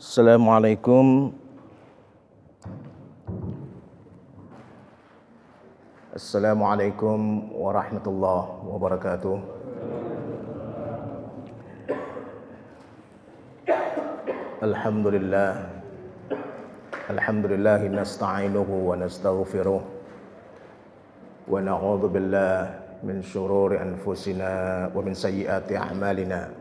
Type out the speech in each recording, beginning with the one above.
Assalamualaikum Assalamualaikum warahmatullahi wabarakatuh. Alhamdulillah nasta'inuhu wa nastaghfiruh wa na'udzu billahi min syururi anfusina wa min sayyiati a'malina.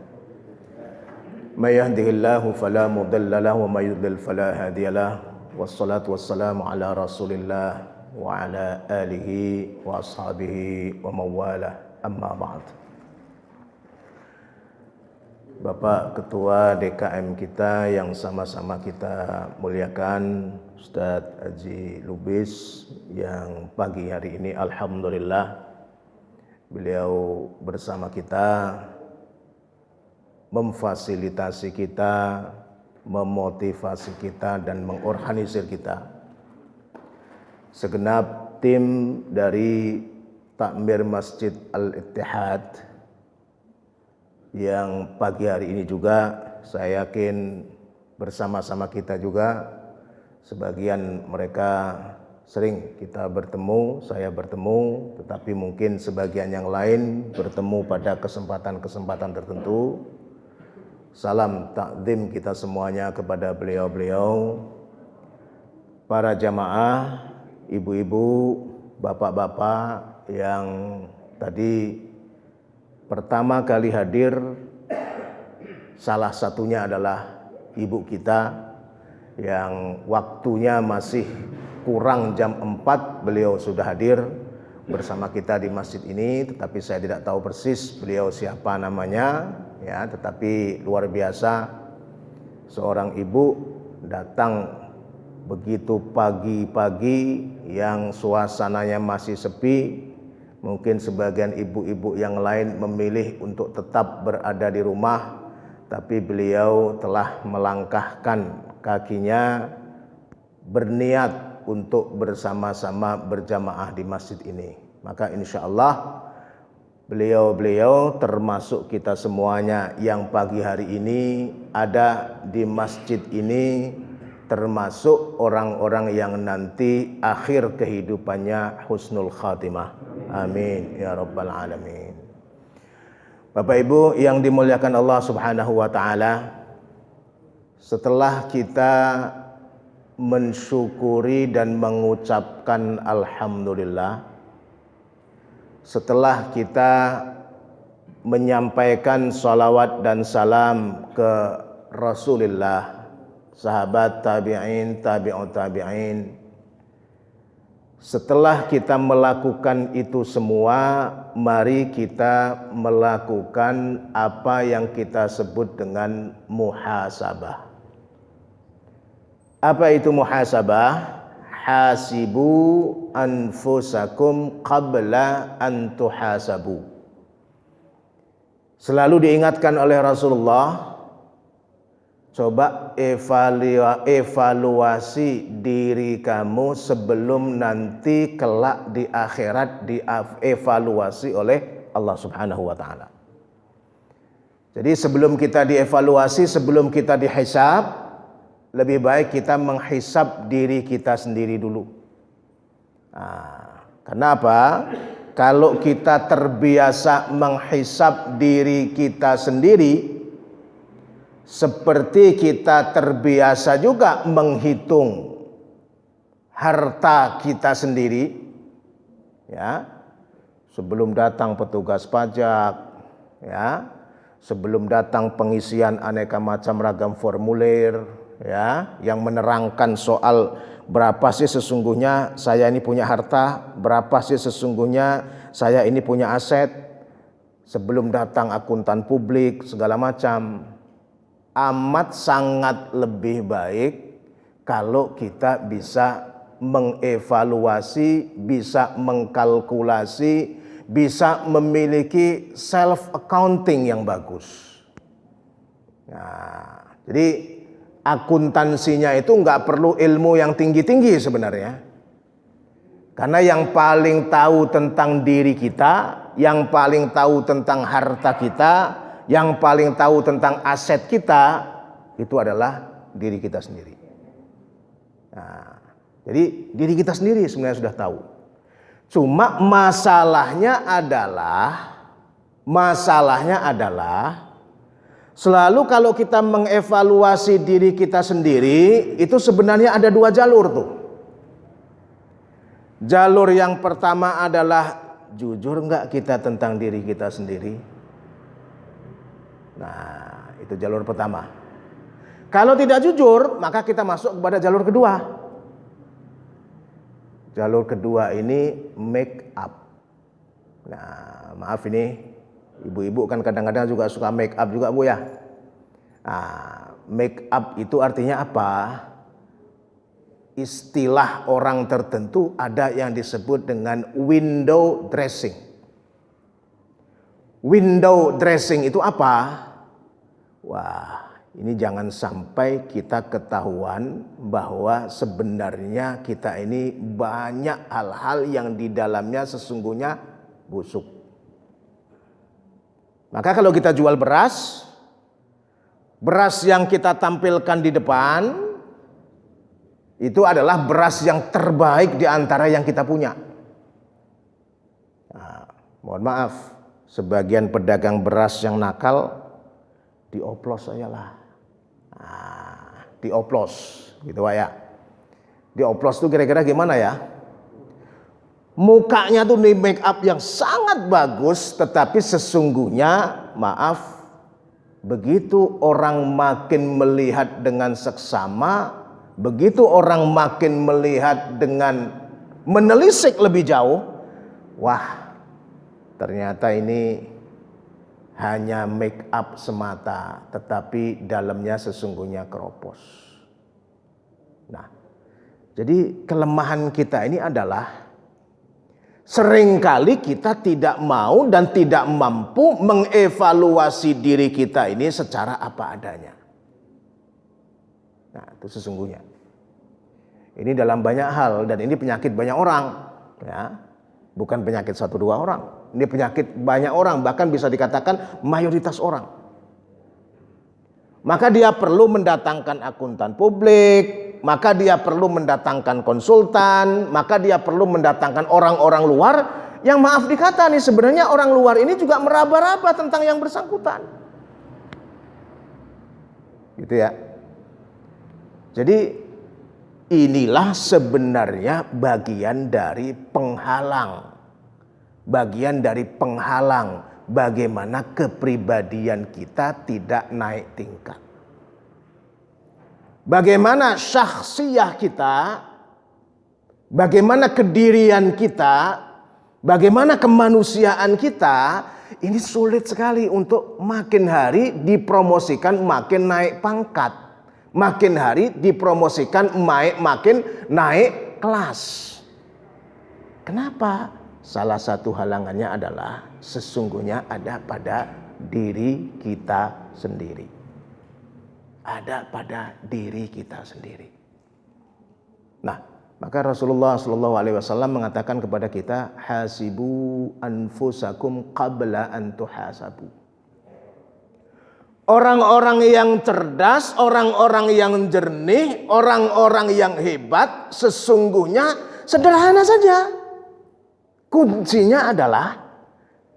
May yahdihillahu fala mudilla lahu wa may yudlil fala hadiya lahu. Wassalatu wassalamu ala Rasulillah wa ala alihi wa ashabihi wa mawalah. Amma ba'd. Bapak Ketua DKM kita yang sama-sama kita muliakan, Ustadz Haji Lubis, yang pagi hari ini alhamdulillah beliau bersama kita, memfasilitasi kita, memotivasi kita dan mengorganisir kita. Segenap tim dari Takmir Masjid Al-Ittihad yang pagi hari ini juga saya yakin bersama-sama kita juga, sebagian mereka sering kita bertemu, saya bertemu, tetapi mungkin sebagian yang lain bertemu pada kesempatan-kesempatan tertentu. Salam takdim kita semuanya kepada beliau-beliau, para jamaah, ibu-ibu, bapak-bapak yang tadi pertama kali hadir. Salah satunya adalah ibu kita yang waktunya masih kurang jam 4 beliau sudah hadir bersama kita di masjid ini, tetapi saya tidak tahu persis beliau siapa namanya ya, tetapi luar biasa seorang ibu datang begitu pagi-pagi yang suasananya masih sepi. Mungkin sebagian ibu-ibu yang lain memilih untuk tetap berada di rumah, tapi beliau telah melangkahkan kakinya berniat untuk bersama-sama berjamaah di masjid ini. Maka insya Allah beliau-beliau termasuk kita semuanya yang pagi hari ini ada di masjid ini, termasuk orang-orang yang nanti akhir kehidupannya husnul khatimah. Amin ya rabbal alamin. Bapak Ibu yang dimuliakan Allah Subhanahu wa taala, setelah kita mensyukuri dan mengucapkan alhamdulillah, setelah kita menyampaikan salawat dan salam ke Rasulullah, sahabat tabi'in, tabi'ut tabi'in, setelah kita melakukan itu semua, mari kita melakukan apa yang kita sebut dengan muhasabah. Apa itu muhasabah? Hasibu anfusakum qabla an tuhasabu. Selalu diingatkan oleh Rasulullah, coba evaluasi diri kamu sebelum nanti kelak di akhirat dievaluasi oleh Allah Subhanahu wa taala. Jadi sebelum kita dievaluasi, sebelum kita dihisab, lebih baik kita menghisab diri kita sendiri dulu. Kenapa? Kalau kita terbiasa menghisab diri kita sendiri, seperti kita terbiasa juga menghitung harta kita sendiri, ya. Sebelum datang petugas pajak, ya, sebelum datang pengisian aneka macam ragam formulir, ya, yang menerangkan soal berapa sih sesungguhnya saya ini punya harta, berapa sih sesungguhnya saya ini punya aset, sebelum datang akuntan publik segala macam. Amat sangat lebih baik kalau kita bisa mengevaluasi, bisa mengkalkulasi, bisa memiliki self accounting yang bagus. Nah, jadi akuntansinya itu nggak perlu ilmu yang tinggi-tinggi sebenarnya. Karena yang paling tahu tentang diri kita, yang paling tahu tentang harta kita, yang paling tahu tentang aset kita, itu adalah diri kita sendiri. Nah, jadi diri kita sendiri sebenarnya sudah tahu. Cuma masalahnya adalah selalu kalau kita mengevaluasi diri kita sendiri, itu sebenarnya ada dua jalur tuh. Jalur yang pertama adalah jujur enggak kita tentang diri kita sendiri. Nah, itu jalur pertama. Kalau tidak jujur, maka kita masuk kepada jalur kedua. Jalur kedua ini make up. Nah, maaf ini ibu-ibu kan kadang-kadang juga suka make up juga Bu ya. Nah, make up itu artinya apa? Istilah orang tertentu ada yang disebut dengan window dressing. Window dressing itu apa? Wah, ini jangan sampai kita ketahuan bahwa sebenarnya kita ini banyak hal-hal yang di dalamnya sesungguhnya busuk. Maka kalau kita jual beras yang kita tampilkan di depan itu adalah beras yang terbaik di antara yang kita punya. Nah, mohon maaf, sebagian pedagang beras yang nakal dioplos saja lah. Nah, dioplos gitu Pak ya. Dioplos tuh kira-kira gimana ya? Mukanya tuh di make up yang sangat bagus, tetapi sesungguhnya maaf, begitu orang makin melihat dengan seksama, begitu orang makin melihat dengan menelisik lebih jauh, wah, ternyata ini hanya make up semata, tetapi dalamnya sesungguhnya keropos. Nah, jadi kelemahan kita ini adalah seringkali kita tidak mau dan tidak mampu mengevaluasi diri kita ini secara apa adanya. Nah, itu sesungguhnya. Ini dalam banyak hal dan ini penyakit banyak orang, ya. Bukan penyakit 1-2 orang. Ini penyakit banyak orang, bahkan bisa dikatakan mayoritas orang. Maka dia perlu mendatangkan akuntan publik, maka dia perlu mendatangkan konsultan, maka dia perlu mendatangkan orang-orang luar yang maaf dikata nih sebenarnya orang luar ini juga meraba-raba tentang yang bersangkutan. Gitu ya. Jadi inilah sebenarnya bagian dari penghalang. Bagian dari penghalang bagaimana kepribadian kita tidak naik tingkat. Bagaimana syakhsiyah kita, bagaimana kedirian kita, bagaimana kemanusiaan kita, ini sulit sekali untuk makin hari dipromosikan makin naik pangkat. Makin hari dipromosikan makin naik kelas. Kenapa? Salah satu halangannya adalah sesungguhnya ada pada diri kita sendiri. Ada pada diri kita sendiri. Nah, maka Rasulullah SAW mengatakan kepada kita, hasibu anfusakum qabla an tuhasabu. Orang-orang yang cerdas, orang-orang yang jernih, orang-orang yang hebat sesungguhnya sederhana saja. Kuncinya adalah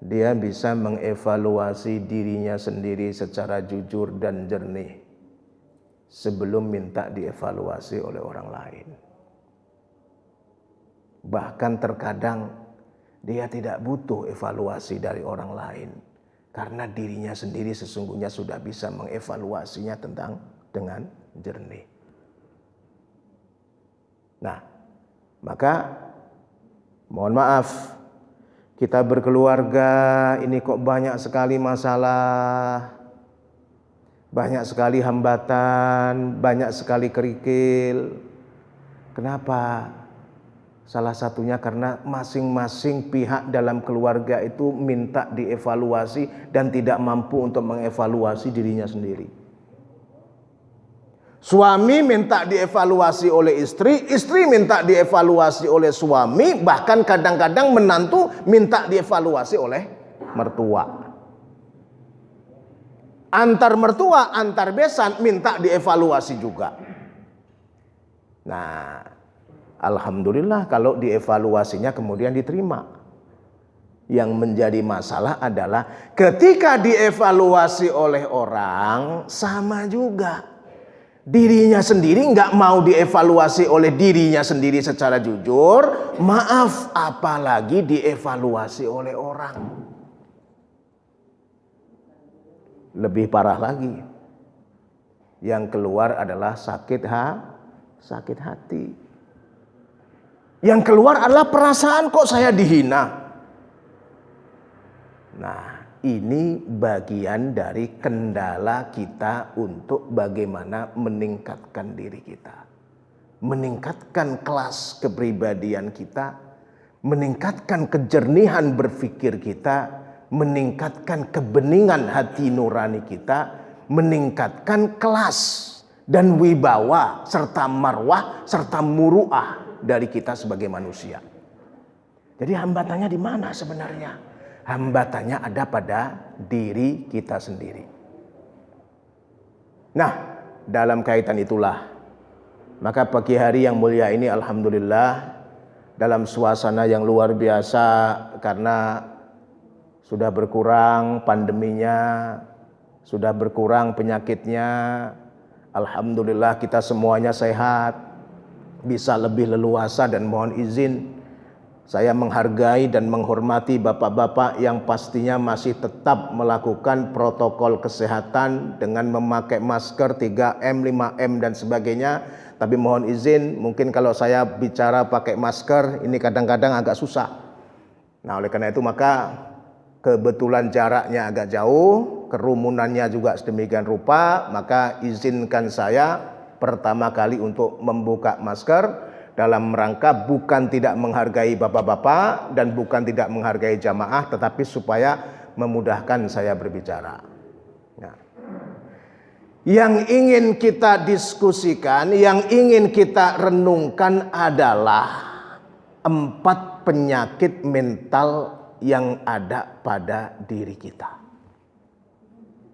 dia bisa mengevaluasi dirinya sendiri secara jujur dan jernih sebelum minta dievaluasi oleh orang lain. Bahkan terkadang dia tidak butuh evaluasi dari orang lain karena dirinya sendiri sesungguhnya sudah bisa mengevaluasinya dengan jernih. Nah, maka mohon maaf, kita berkeluarga ini kok banyak sekali masalah, banyak sekali hambatan, banyak sekali kerikil. Kenapa? Salah satunya karena masing-masing pihak dalam keluarga itu minta dievaluasi dan tidak mampu untuk mengevaluasi dirinya sendiri. Suami minta dievaluasi oleh istri, istri minta dievaluasi oleh suami, bahkan kadang-kadang menantu minta dievaluasi oleh mertua. Antar mertua, antar besan minta dievaluasi juga. Nah, alhamdulillah kalau dievaluasinya kemudian diterima. Yang menjadi masalah adalah ketika dievaluasi oleh orang sama juga. Dirinya sendiri nggak mau dievaluasi oleh dirinya sendiri secara jujur, maaf, apalagi dievaluasi oleh orang. Lebih parah lagi, yang keluar adalah sakit hati. Yang keluar adalah perasaan, kok saya dihina. Nah, ini bagian dari kendala kita untuk bagaimana meningkatkan diri kita. Meningkatkan kelas kepribadian kita, meningkatkan kejernihan berpikir kita, meningkatkan kebeningan hati nurani kita, meningkatkan kelas dan wibawa serta marwah serta muruah dari kita sebagai manusia. Jadi hambatannya di mana sebenarnya? Hambatannya ada pada diri kita sendiri. Nah, dalam kaitan itulah, maka pagi hari yang mulia ini alhamdulillah dalam suasana yang luar biasa karena sudah berkurang pandeminya, sudah berkurang penyakitnya. Alhamdulillah kita semuanya sehat, bisa lebih leluasa, dan mohon izin saya menghargai dan menghormati bapak-bapak yang pastinya masih tetap melakukan protokol kesehatan dengan memakai masker 3M, 5M dan sebagainya. Tapi mohon izin, mungkin kalau saya bicara pakai masker ini kadang-kadang agak susah. Nah, oleh karena itu maka kebetulan jaraknya agak jauh, kerumunannya juga sedemikian rupa, maka izinkan saya pertama kali untuk membuka masker dalam rangka bukan tidak menghargai bapak-bapak dan bukan tidak menghargai jamaah, tetapi supaya memudahkan saya berbicara. Nah, yang ingin kita diskusikan, yang ingin kita renungkan adalah 4 penyakit mental yang ada pada diri kita.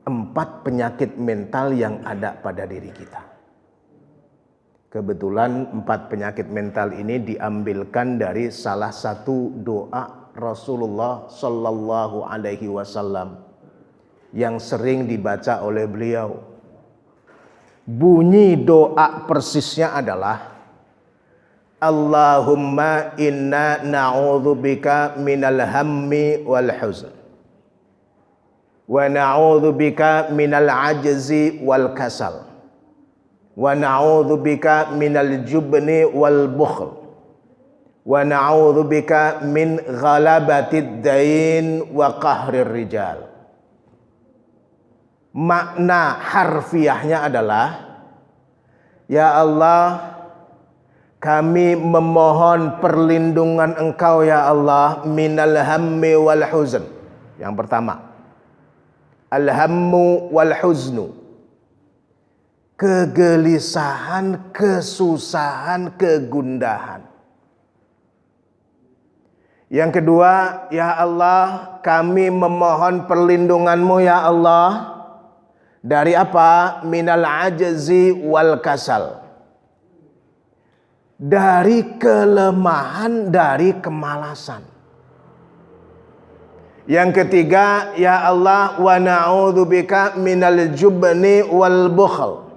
4 penyakit mental yang ada pada diri kita. Kebetulan 4 penyakit mental ini diambilkan dari salah satu doa Rasulullah Sallallahu Alaihi Wasallam yang sering dibaca oleh beliau. Bunyi doa persisnya adalah Allahumma inna na'udzubika minal hammi wal huzn wa na'udzubika minal ajzi wal kasal wa na'udzubika minal jubni wal bukhl wa na'udzubika min ghalabatid dain wa qahrir rijal. Makna harfiahnya adalah, ya Allah, kami memohon perlindungan Engkau ya Allah minal hammi wal huzn. Yang pertama, al-hammu wal huznu, kegelisahan, kesusahan, kegundahan. Yang kedua, ya Allah, kami memohon perlindungan-Mu ya Allah dari apa? Minal ajzi wal kasal, dari kelemahan, dari kemalasan. Yang ketiga, ya Allah, wa na'udzubika minal jubni wal bukhl,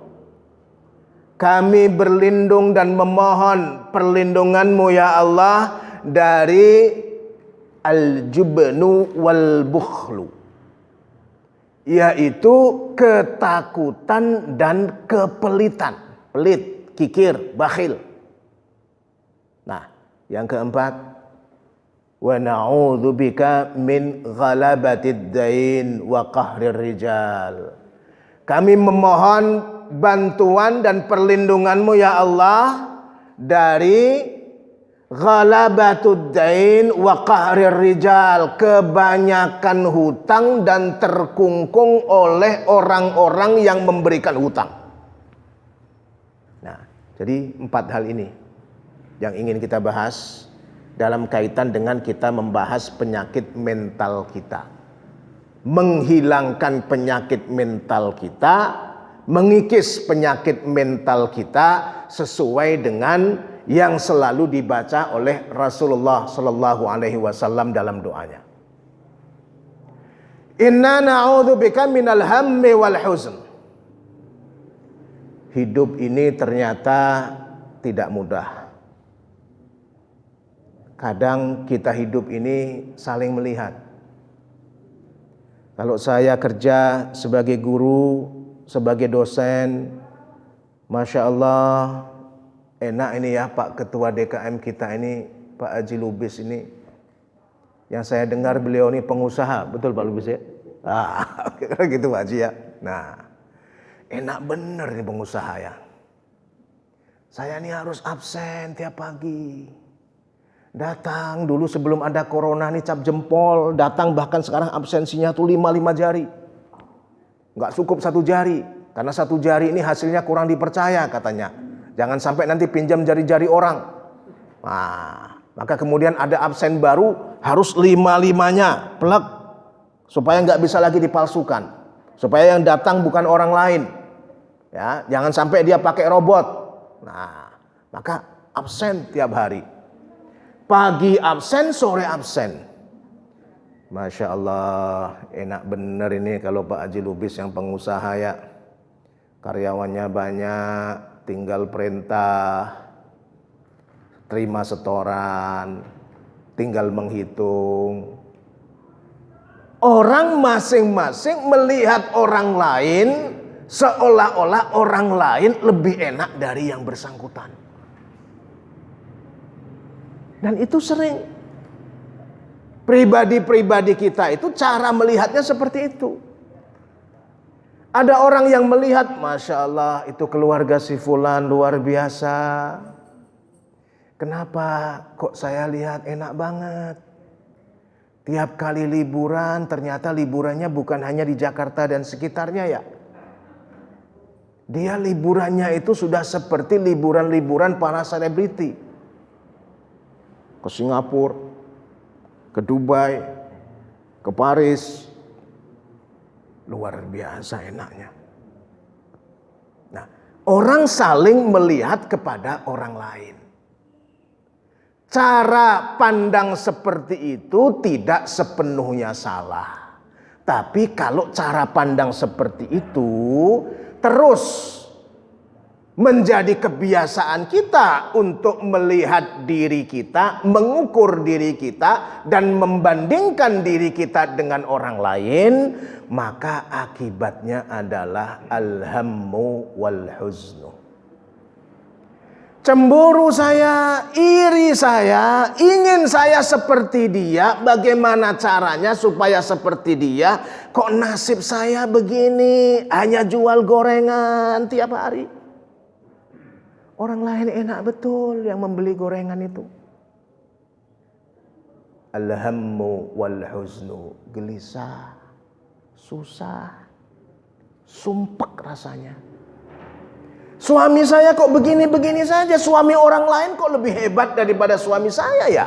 kami berlindung dan memohon perlindungan-Mu ya Allah dari al-jubnu wal bukhlu, yaitu ketakutan dan kepelitan. Pelit, kikir, bakhil. Nah, yang keempat, wa na'udzubika min ghalabatid dain wa qahrir rijal, kami memohon bantuan dan perlindungan-Mu ya Allah dari ghalabatud dain wa qahrir rijal, kebanyakan hutang dan terkungkung oleh orang-orang yang memberikan hutang. Nah, jadi 4 hal ini yang ingin kita bahas dalam kaitan dengan kita membahas penyakit mental kita. menghilangkan penyakit mental kita, mengikis penyakit mental kita sesuai dengan yang selalu dibaca oleh Rasulullah Shallallahu Alaihi Wasallam dalam doanya. Inna na'udzubika minal hammi wal huzn. Hidup ini ternyata tidak mudah. Kadang kita hidup ini saling melihat. Kalau saya kerja sebagai guru, sebagai dosen, Masya Allah, enak ini ya Pak Ketua DKM kita ini, Pak Haji Lubis ini. Yang saya dengar beliau ini pengusaha, betul Pak Lubis ya? Kira gitu Pak Haji ya. Nah, enak bener nih pengusaha ya. Saya ini harus absen tiap pagi. Datang dulu sebelum ada corona nih cap jempol, datang bahkan sekarang absensinya tuh 5 jari. Nggak cukup 1 jari, karena 1 jari ini hasilnya kurang dipercaya katanya. Jangan sampai nanti pinjam jari-jari orang. Nah, maka kemudian ada absen baru harus 5-5-nya plek supaya nggak bisa lagi dipalsukan, supaya yang datang bukan orang lain. Ya, jangan sampai dia pakai robot. Nah, maka absen tiap hari. Pagi absen, sore absen. Masya Allah, enak bener ini kalau Pak Haji Lubis yang pengusaha ya. Karyawannya banyak, tinggal perintah, terima setoran, tinggal menghitung. Orang masing-masing melihat orang lain seolah-olah orang lain lebih enak dari yang bersangkutan. Dan itu sering. Pribadi-pribadi kita itu cara melihatnya seperti itu. Ada orang yang melihat, Masya Allah itu keluarga si fulan luar biasa. Kenapa kok saya lihat enak banget. Tiap kali liburan ternyata liburannya bukan hanya di Jakarta dan sekitarnya ya. Dia liburannya itu sudah seperti liburan-liburan para selebriti. Ke Singapura, ke Dubai, ke Paris. Luar biasa enaknya. Nah, orang saling melihat kepada orang lain. Cara pandang seperti itu tidak sepenuhnya salah. Tapi kalau cara pandang seperti itu terus menjadi kebiasaan kita untuk melihat diri kita, mengukur diri kita, dan membandingkan diri kita dengan orang lain, maka akibatnya adalah alhammu wal huznu. Cemburu saya, iri saya, ingin saya seperti dia, bagaimana caranya supaya seperti dia? Kok nasib saya begini, hanya jual gorengan tiap hari. Orang lain enak betul yang membeli gorengan itu. Alhammu wal huznu, gelisah, susah, sumpek rasanya. Suami saya kok begini-begini saja, suami orang lain kok lebih hebat daripada suami saya ya.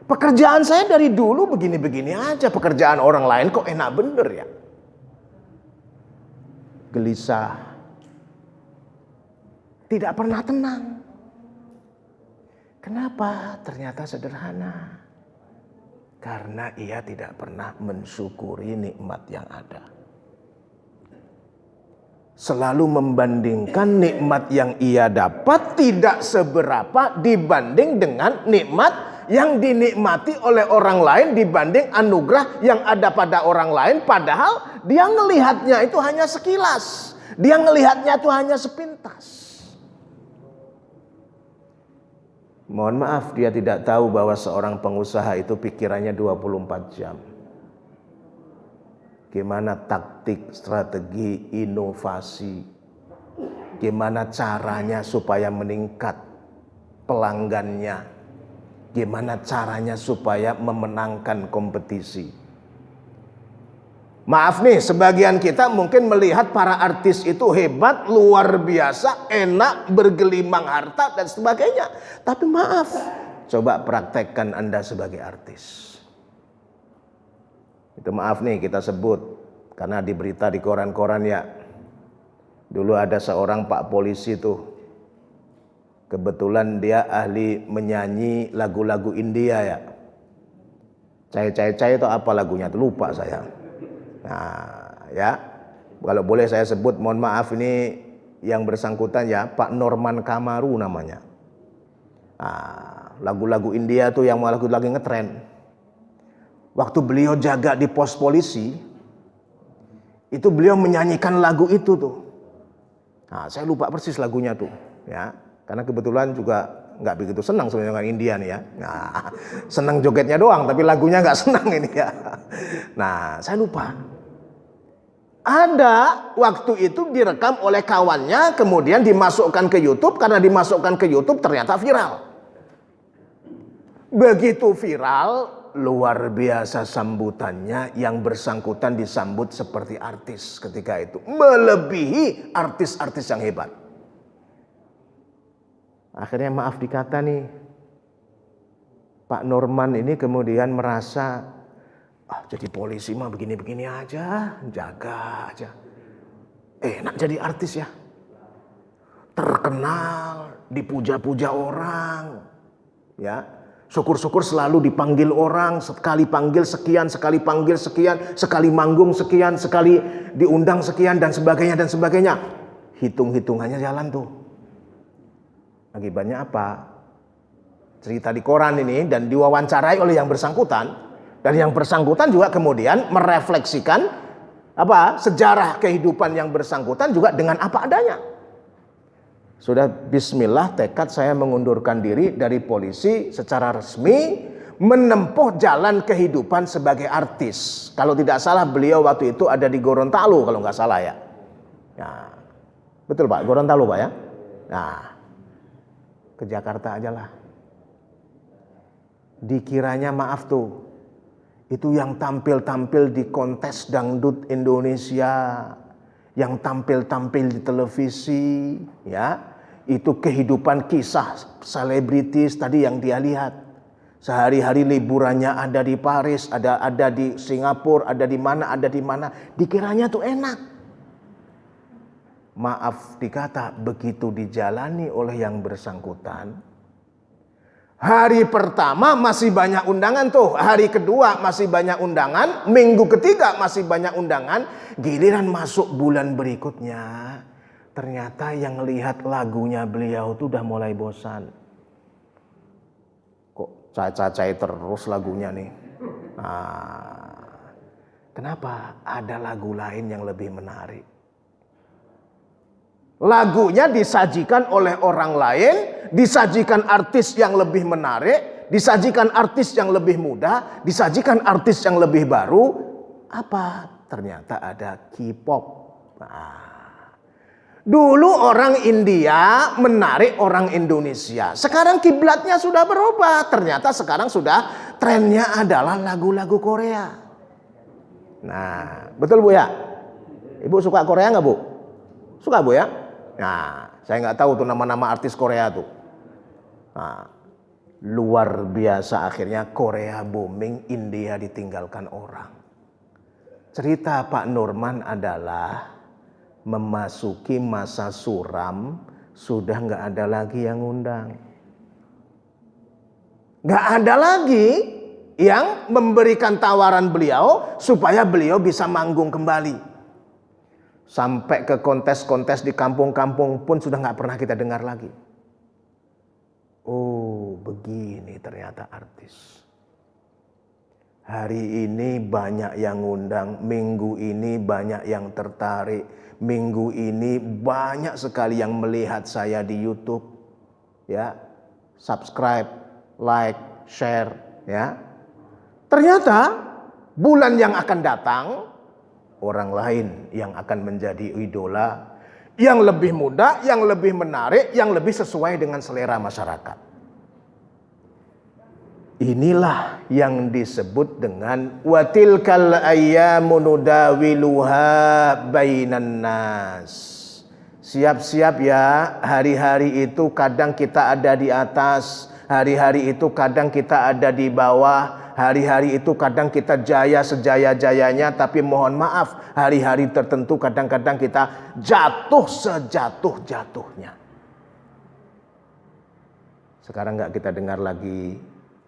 Pekerjaan saya dari dulu begini-begini aja, pekerjaan orang lain kok enak bener ya. Gelisah. Tidak pernah tenang. Kenapa? Ternyata sederhana. Karena ia tidak pernah mensyukuri nikmat yang ada. Selalu membandingkan nikmat yang ia dapat tidak seberapa dibanding dengan nikmat yang dinikmati oleh orang lain dibanding anugerah yang ada pada orang lain. Padahal dia ngelihatnya itu hanya sekilas. Dia ngelihatnya itu hanya sepintas. Mohon maaf, dia tidak tahu bahwa seorang pengusaha itu pikirannya 24 jam. Gimana taktik, strategi, inovasi. Gimana caranya supaya meningkat pelanggannya. Gimana caranya supaya memenangkan kompetisi. Maaf nih, sebagian kita mungkin melihat para artis itu hebat, luar biasa, enak, bergelimang harta dan sebagainya. Tapi maaf, coba praktekkan Anda sebagai artis. Itu maaf nih kita sebut karena di berita di koran-koran ya. Dulu ada seorang Pak polisi tuh. Kebetulan dia ahli menyanyi lagu-lagu India ya. Cai itu apa lagunya tuh lupa saya. Nah, ya. Kalau boleh saya sebut, mohon maaf ini yang bersangkutan ya, Pak Norman Kamaru namanya. Nah, lagu-lagu India tuh yang malah lagi ngetren. Waktu beliau jaga di pos polisi, itu beliau menyanyikan lagu itu tuh. Nah, saya lupa persis lagunya tuh, ya. Karena kebetulan juga nggak begitu senang sebenarnya dengan India nih ya. Nah, senang jogetnya doang, tapi lagunya nggak senang ini ya. Nah, saya lupa. Ada waktu itu direkam oleh kawannya, kemudian dimasukkan ke YouTube. Karena dimasukkan ke YouTube ternyata viral. Begitu viral, luar biasa sambutannya, yang bersangkutan disambut seperti artis ketika itu. Melebihi artis-artis yang hebat. Akhirnya maaf dikata nih, Pak Norman ini kemudian merasa, jadi polisi mah begini-begini aja, jaga aja. Enak jadi artis ya. Terkenal, dipuja-puja orang. Ya. Syukur-syukur selalu dipanggil orang, sekali panggil sekian, sekali panggil sekian, sekali manggung sekian, sekali diundang sekian dan sebagainya dan sebagainya. Hitung-hitungannya jalan tuh. Akibatnya apa? Cerita di koran ini dan diwawancarai oleh yang bersangkutan, dan yang bersangkutan juga kemudian merefleksikan sejarah kehidupan yang bersangkutan juga dengan apa adanya. Sudah bismillah tekad saya mengundurkan diri dari polisi secara resmi, menempuh jalan kehidupan sebagai artis. Kalau tidak salah beliau waktu itu ada di Gorontalo kalau nggak salah ya. Nah, betul Pak, Gorontalo Pak ya. Nah, ke Jakarta aja lah. Dikiranya maaf tuh, itu yang tampil-tampil di kontes dangdut Indonesia, yang tampil-tampil di televisi, ya. Itu kehidupan kisah selebritis tadi yang dia lihat. Sehari-hari liburannya ada di Paris, ada di Singapura, ada di mana. Dikiranya tuh enak. Maaf dikata, begitu dijalani oleh yang bersangkutan, hari pertama masih banyak undangan tuh, hari kedua masih banyak undangan, minggu ketiga masih banyak undangan, giliran masuk bulan berikutnya, ternyata yang lihat lagunya beliau tuh udah mulai bosan. Kok cacai terus lagunya nih? Kenapa? Ada lagu lain yang lebih menarik. Lagunya disajikan oleh orang lain, disajikan artis yang lebih menarik, disajikan artis yang lebih muda, disajikan artis yang lebih baru. Apa? Ternyata ada K-pop. Dulu orang India menarik orang Indonesia. Sekarang kiblatnya sudah berubah. Ternyata sekarang sudah trennya adalah lagu-lagu Korea. Nah, betul Bu ya? Ibu suka Korea nggak Bu? Suka Bu ya? Nah, saya nggak tahu tuh nama-nama artis Korea tuh. Nah, luar biasa akhirnya Korea booming, India ditinggalkan orang. Cerita Pak Norman adalah memasuki masa suram, sudah nggak ada lagi yang undang. Nggak ada lagi yang memberikan tawaran beliau supaya beliau bisa manggung kembali. Sampai ke kontes-kontes di kampung-kampung pun sudah nggak pernah kita dengar lagi. Oh, begini ternyata artis. Hari ini banyak yang ngundang, minggu ini banyak yang tertarik, minggu ini banyak sekali yang melihat saya di YouTube, ya, subscribe, like, share, ya. Ternyata bulan yang akan datang, orang lain yang akan menjadi idola, yang lebih muda, yang lebih menarik, yang lebih sesuai dengan selera masyarakat. Inilah yang disebut dengan watilkal ayyamu nudawiluha bainan nas. Siap-siap ya, hari-hari itu kadang kita ada di atas, Hari-hari itu kadang kita ada di bawah, hari-hari itu kadang kita jaya sejaya-jayanya, tapi mohon maaf, hari-hari tertentu kadang-kadang kita jatuh sejatuh-jatuhnya. Sekarang nggak kita dengar lagi,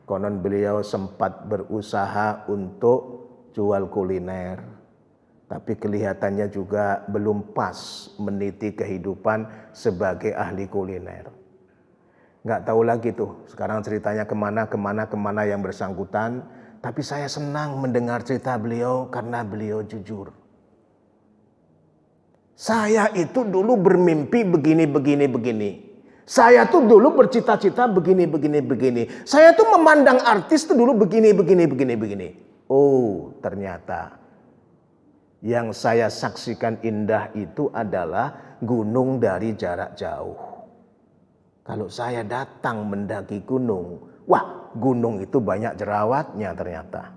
konon beliau sempat berusaha untuk jual kuliner, tapi kelihatannya juga belum pas meniti kehidupan sebagai ahli kuliner. Nggak tahu lagi tuh sekarang ceritanya kemana yang bersangkutan. Tapi saya senang mendengar cerita beliau karena beliau jujur. Saya itu dulu bermimpi begini. Saya tuh dulu bercita-cita begini. Saya tuh memandang artis tuh dulu begini. Oh, ternyata yang saya saksikan indah itu adalah gunung dari jarak jauh. Kalau saya datang mendaki gunung, wah, gunung itu banyak jerawatnya ternyata.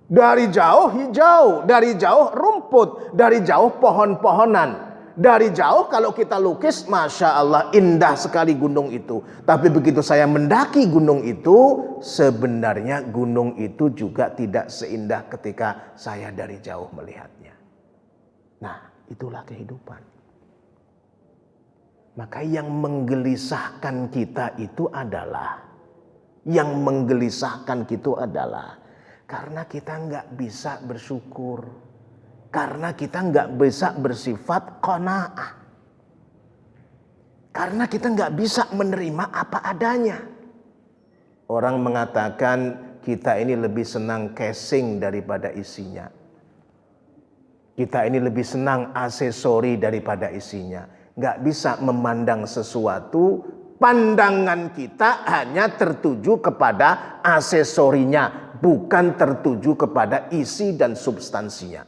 Dari jauh hijau, dari jauh rumput, dari jauh pohon-pohonan. Dari jauh kalau kita lukis, Masya Allah, indah sekali gunung itu. Tapi begitu saya mendaki gunung itu, sebenarnya gunung itu juga tidak seindah ketika saya dari jauh melihatnya. Nah, itulah kehidupan. Maka yang menggelisahkan kita itu adalah karena kita nggak bisa bersyukur, karena kita nggak bisa bersifat qanaah, karena kita nggak bisa menerima apa adanya. Orang mengatakan kita ini lebih senang casing daripada isinya. Kita ini lebih senang aksesori daripada isinya. Nggak bisa memandang sesuatu, pandangan kita hanya tertuju kepada aksesorinya, bukan tertuju kepada isi dan substansinya.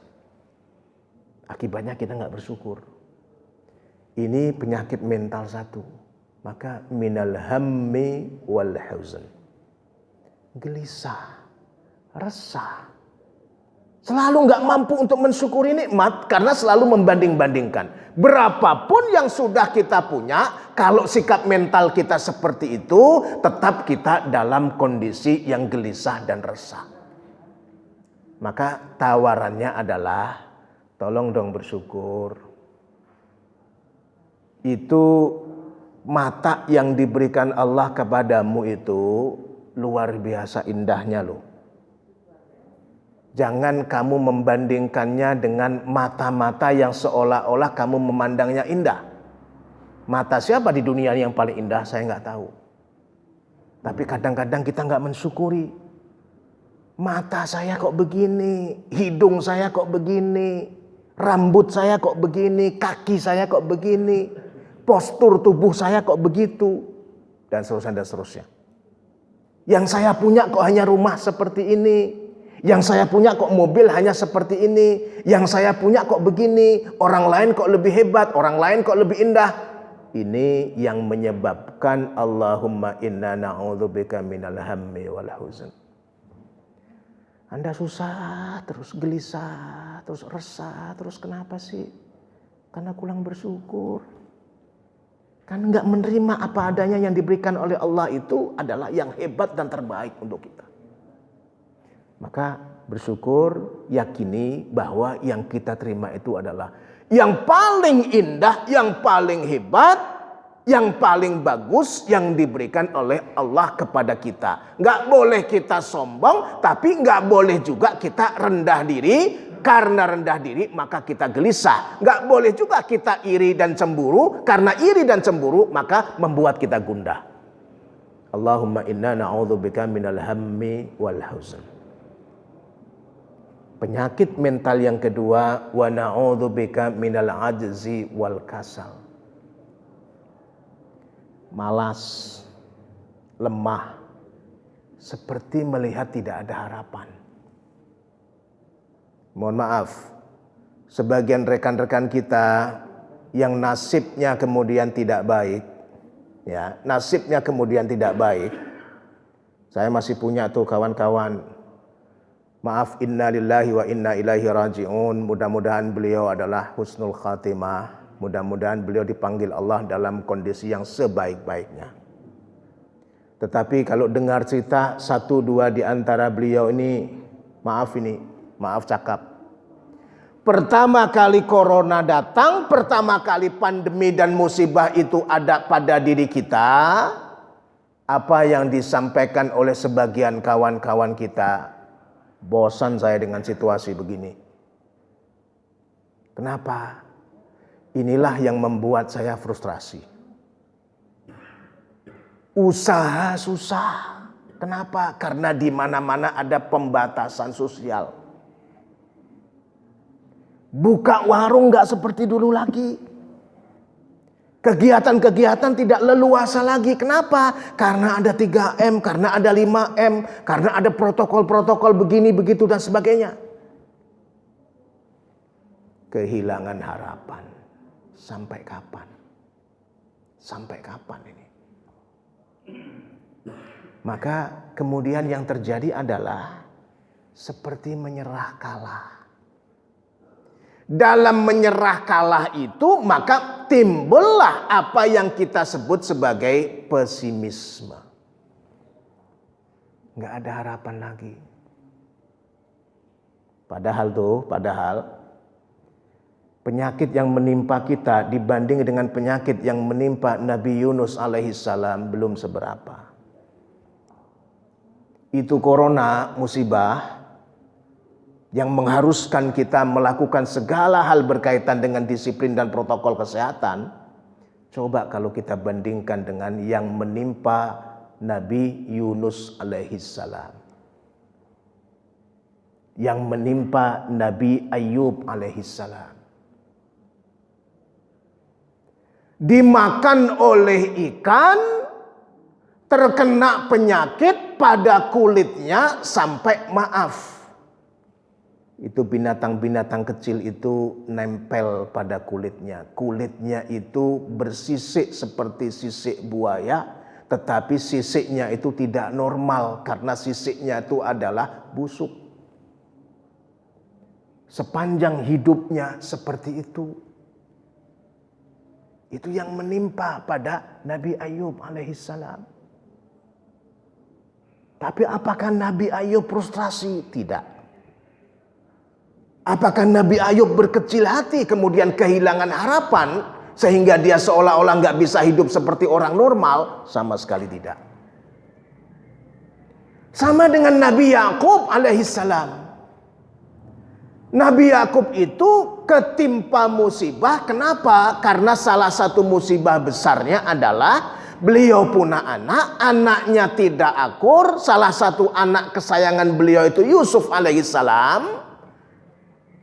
Akibatnya kita nggak bersyukur. Ini penyakit mental satu. Maka minal hammi wal huzn. Gelisah, resah. Selalu nggak mampu untuk mensyukuri nikmat karena selalu membanding-bandingkan. Berapapun yang sudah kita punya, kalau sikap mental kita seperti itu, tetap kita dalam kondisi yang gelisah dan resah. Maka tawarannya adalah, tolong dong bersyukur. Itu mata yang diberikan Allah kepadamu itu luar biasa indahnya loh. Jangan kamu membandingkannya dengan mata-mata yang seolah-olah kamu memandangnya indah. Mata siapa di dunia yang paling indah? Saya nggak tahu. Tapi kadang-kadang kita nggak mensyukuri. Mata saya kok begini, hidung saya kok begini, rambut saya kok begini, kaki saya kok begini, postur tubuh saya kok begitu, dan seterusnya. Yang saya punya kok hanya rumah seperti ini. Yang saya punya kok mobil hanya seperti ini. Yang saya punya kok begini. Orang lain kok lebih hebat. Orang lain kok lebih indah. Ini yang menyebabkan Allahumma inna na'udzubika minal hammi wal huzn. Anda susah, terus gelisah, terus resah. Terus kenapa sih? Karena kurang bersyukur. Kan nggak menerima apa adanya yang diberikan oleh Allah itu adalah yang hebat dan terbaik untuk kita. Maka bersyukur, yakini bahwa yang kita terima itu adalah yang paling indah, yang paling hebat, yang paling bagus yang diberikan oleh Allah kepada kita. Nggak boleh kita sombong, tapi nggak boleh juga kita rendah diri. Karena rendah diri maka kita gelisah. Nggak boleh juga kita iri dan cemburu. Karena iri dan cemburu maka membuat kita gundah. Allahumma inna na'udzubika minal hammi wal huzn. Penyakit mental yang kedua, wa na'udzubika minal ajzi wal kasal. Malas, lemah, seperti melihat tidak ada harapan. Mohon maaf, sebagian rekan-rekan kita yang nasibnya kemudian tidak baik, ya, nasibnya kemudian tidak baik. Saya masih punya tuh kawan-kawan. Maaf, inna lillahi wa inna ilaihi raji'un. Mudah-mudahan beliau adalah husnul khatimah. Mudah-mudahan beliau dipanggil Allah dalam kondisi yang sebaik-baiknya. Tetapi kalau dengar cerita satu dua di antara beliau ini, maaf cakap. Pertama kali corona datang, pertama kali pandemi dan musibah itu ada pada diri kita, apa yang disampaikan oleh sebagian kawan-kawan kita, bosan saya dengan situasi begini. Kenapa? Inilah yang membuat saya frustrasi. Usaha susah. Kenapa? Karena di mana-mana ada pembatasan sosial. Buka warung nggak seperti dulu lagi. Kegiatan-kegiatan tidak leluasa lagi. Kenapa? Karena ada 3M, karena ada 5M, karena ada protokol-protokol begini, begitu dan sebagainya. Kehilangan harapan. Sampai kapan? Sampai kapan ini? Maka kemudian yang terjadi adalah seperti menyerah kalah. Dalam menyerah kalah itu maka timbullah apa yang kita sebut sebagai pesimisme. Nggak ada harapan lagi. Padahal penyakit yang menimpa kita dibanding dengan penyakit yang menimpa Nabi Yunus alaihissalam belum seberapa. Itu corona, musibah yang mengharuskan kita melakukan segala hal berkaitan dengan disiplin dan protokol kesehatan. Coba kalau kita bandingkan dengan yang menimpa Nabi Yunus alaihissalam, yang menimpa Nabi Ayub alaihissalam. Dimakan oleh ikan, terkena penyakit pada kulitnya sampai itu binatang-binatang kecil itu nempel pada kulitnya. Kulitnya itu bersisik seperti sisik buaya, tetapi sisiknya itu tidak normal karena sisiknya itu adalah busuk. Sepanjang hidupnya seperti itu. Itu yang menimpa pada Nabi Ayub alaihissalam. Tapi apakah Nabi Ayub frustrasi? Tidak. Apakah Nabi Ayub berkecil hati kemudian kehilangan harapan sehingga dia seolah-olah nggak bisa hidup seperti orang normal? Sama sekali tidak. Sama dengan Nabi Yakub alaihissalam. Nabi Yakub itu ketimpa musibah. Kenapa? Karena salah satu musibah besarnya adalah beliau punya anak, anaknya tidak akur. Salah satu anak kesayangan beliau itu Yusuf alaihissalam.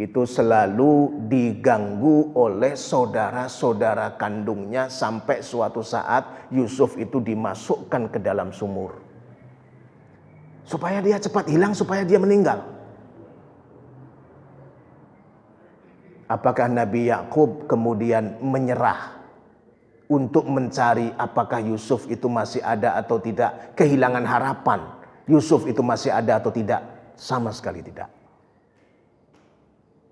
Itu selalu diganggu oleh saudara-saudara kandungnya sampai suatu saat Yusuf itu dimasukkan ke dalam sumur. Supaya dia cepat hilang, supaya dia meninggal. Apakah Nabi Yakub kemudian menyerah untuk mencari apakah Yusuf itu masih ada atau tidak? Kehilangan harapan Yusuf itu masih ada atau tidak? Sama sekali tidak.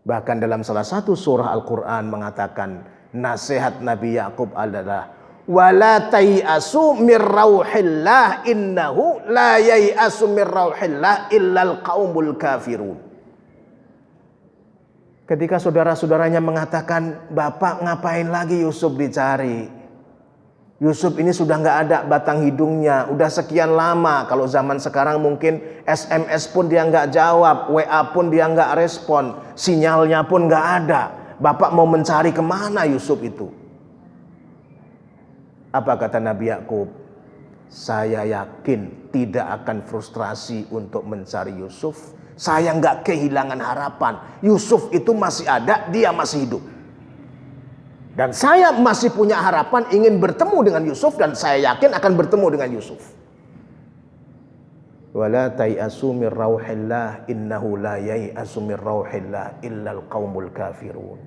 Bahkan dalam salah satu surah Al-Quran mengatakan nasihat Nabi Yakub adalah wala tayasu mir rauhillah innahu la yayasu mir rauhillah illal qaumul kafirun. Ketika saudara-saudaranya mengatakan, Bapak ngapain lagi Yusuf dicari? Yusuf ini sudah nggak ada batang hidungnya, udah sekian lama. Kalau zaman sekarang mungkin SMS pun dia nggak jawab, WA pun dia nggak respon, sinyalnya pun nggak ada. Bapak mau mencari kemana Yusuf itu? Apa kata Nabi Yakub? Saya yakin tidak akan frustrasi untuk mencari Yusuf. Saya nggak kehilangan harapan. Yusuf itu masih ada, dia masih hidup. Dan saya masih punya harapan ingin bertemu dengan Yusuf dan saya yakin akan bertemu dengan Yusuf. Wala tayasu mir rauhillah innahu la yayasu mir rauhillah illal qaumul kafirun.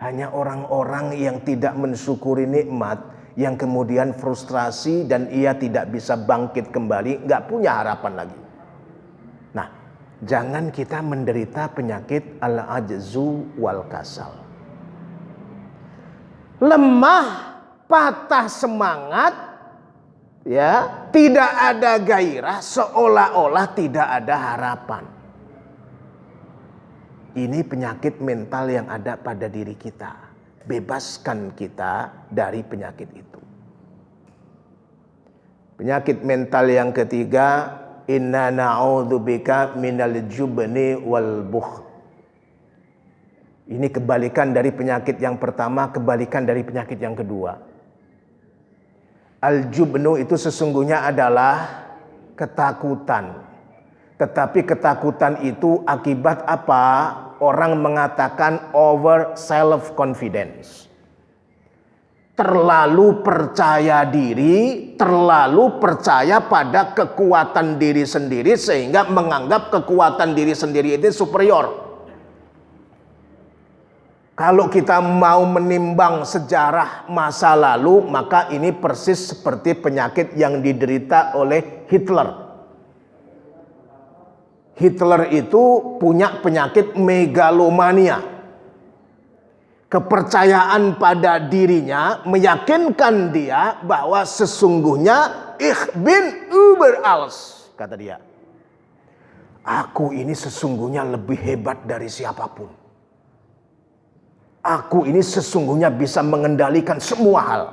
Hanya orang-orang yang tidak mensyukuri nikmat yang kemudian frustrasi dan ia tidak bisa bangkit kembali, nggak punya harapan lagi. Nah, jangan kita menderita penyakit al-ajzu wal kasal. Lemah, patah semangat, Ya, tidak ada gairah, seolah-olah tidak ada harapan. Ini penyakit mental yang ada pada diri kita. Bebaskan kita dari penyakit itu. Penyakit mental yang ketiga, inna na'udzubika minal jubni wal bukhl. Ini kebalikan dari penyakit yang pertama, kebalikan dari penyakit yang kedua. Al-jubnu itu sesungguhnya adalah ketakutan. Tetapi ketakutan itu akibat apa? Orang mengatakan over self-confidence. Terlalu percaya diri, terlalu percaya pada kekuatan diri sendiri sehingga menganggap kekuatan diri sendiri itu superior. Kalau kita mau menimbang sejarah masa lalu, maka ini persis seperti penyakit yang diderita oleh Hitler. Hitler itu punya penyakit megalomania. Kepercayaan pada dirinya meyakinkan dia bahwa sesungguhnya ich bin über alles, kata dia. Aku ini sesungguhnya lebih hebat dari siapapun. Aku ini sesungguhnya bisa mengendalikan semua hal.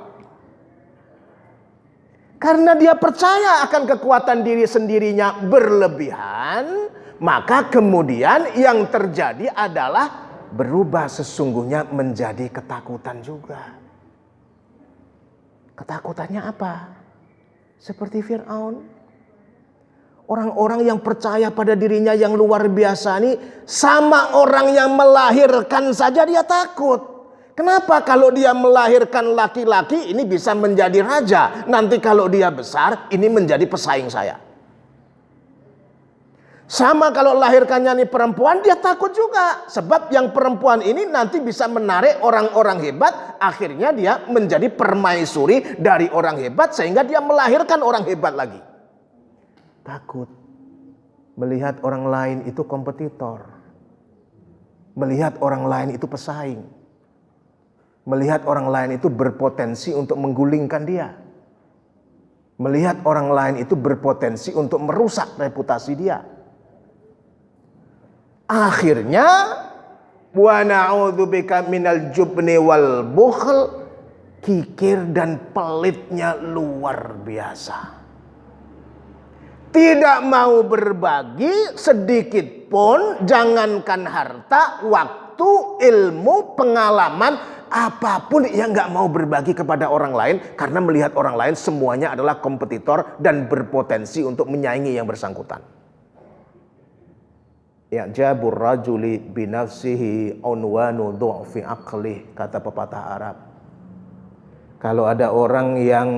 Karena dia percaya akan kekuatan diri sendirinya berlebihan, maka kemudian yang terjadi adalah berubah sesungguhnya menjadi ketakutan juga. Ketakutannya apa? Seperti Fir'aun. Orang-orang yang percaya pada dirinya yang luar biasa ini, sama orang yang melahirkan saja dia takut. Kenapa? Kalau dia melahirkan laki-laki ini bisa menjadi raja. Nanti kalau dia besar ini menjadi pesaing saya. Sama kalau lahirkannya ini perempuan, dia takut juga. Sebab yang perempuan ini nanti bisa menarik orang-orang hebat. Akhirnya dia menjadi permaisuri dari orang hebat sehingga dia melahirkan orang hebat lagi. Takut melihat orang lain itu kompetitor, melihat orang lain itu pesaing, melihat orang lain itu berpotensi untuk menggulingkan dia, melihat orang lain itu berpotensi untuk merusak reputasi dia. Akhirnya wa na'udzubika minal jubni wal bukhl, kikir dan pelitnya luar biasa. Tidak mau berbagi sedikit pun, jangankan harta, waktu, ilmu, pengalaman, apapun yang gak mau berbagi kepada orang lain. Karena melihat orang lain semuanya adalah kompetitor dan berpotensi untuk menyaingi yang bersangkutan. Ya'jabur rajuli binafsihi unwanu du'fi aqlih, kata pepatah Arab. Kalau ada orang yang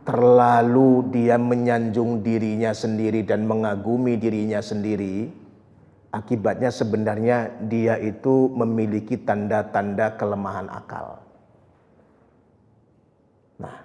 terlalu dia menyanjung dirinya sendiri dan mengagumi dirinya sendiri, akibatnya sebenarnya dia itu memiliki tanda-tanda kelemahan akal. Nah,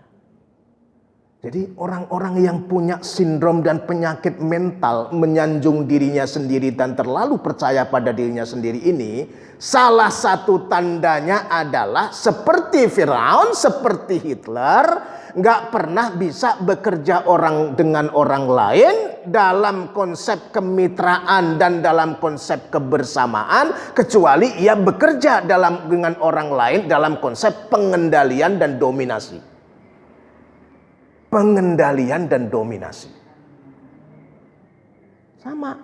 jadi orang-orang yang punya sindrom dan penyakit mental, menyanjung dirinya sendiri dan terlalu percaya pada dirinya sendiri ini, salah satu tandanya adalah seperti Firaun, seperti Hitler, nggak pernah bisa bekerja orang dengan orang lain dalam konsep kemitraan dan dalam konsep kebersamaan, kecuali ia bekerja dengan orang lain dalam konsep pengendalian dan dominasi. Pengendalian dan dominasi. Sama.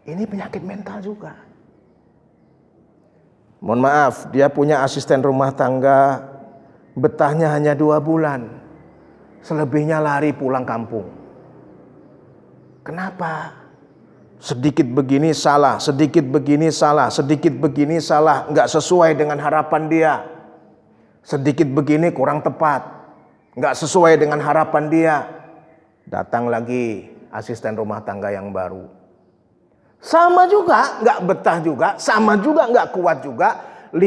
Ini penyakit mental juga. Mohon maaf, dia punya asisten rumah tangga, betahnya hanya 2 bulan. Selebihnya lari pulang kampung. Kenapa? Sedikit begini salah, sedikit begini salah, sedikit begini salah, nggak sesuai dengan harapan dia. Sedikit begini kurang tepat, nggak sesuai dengan harapan dia. Datang lagi asisten rumah tangga yang baru. Sama juga, nggak betah juga, sama juga nggak kuat juga. 5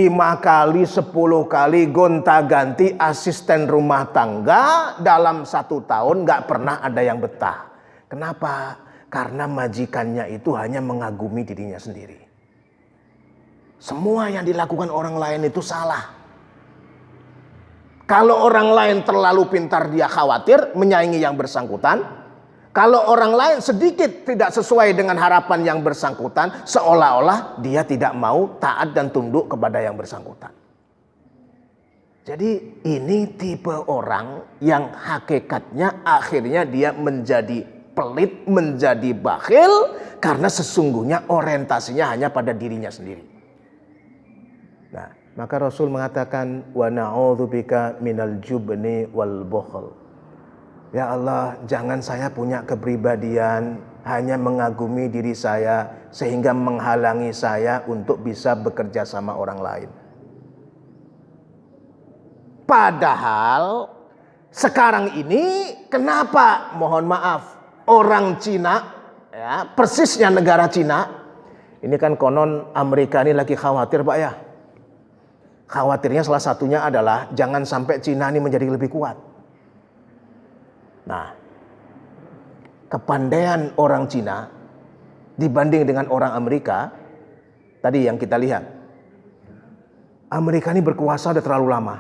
kali, 10 kali gonta-ganti asisten rumah tangga dalam 1 tahun, nggak pernah ada yang betah. Kenapa? Karena majikannya itu hanya mengagumi dirinya sendiri. Semua yang dilakukan orang lain itu salah. Kalau orang lain terlalu pintar, dia khawatir menyaingi yang bersangkutan. Kalau orang lain sedikit tidak sesuai dengan harapan yang bersangkutan, seolah-olah dia tidak mau taat dan tunduk kepada yang bersangkutan. Jadi ini tipe orang yang hakikatnya akhirnya dia menjadi pelit, menjadi bakhil, karena sesungguhnya orientasinya hanya pada dirinya sendiri. Nah, maka Rasul mengatakan, wa na'udzubika minal jubni wal bukhl. Ya Allah, jangan saya punya kepribadian hanya mengagumi diri saya sehingga menghalangi saya untuk bisa bekerja sama orang lain. Padahal sekarang ini kenapa, mohon maaf, orang Cina, ya, persisnya negara Cina, ini kan konon Amerika ini lagi khawatir, Pak, ya. Khawatirnya salah satunya adalah jangan sampai Cina ini menjadi lebih kuat. Nah, kepandaian orang Cina dibanding dengan orang Amerika, tadi yang kita lihat, Amerika ini berkuasa sudah terlalu lama,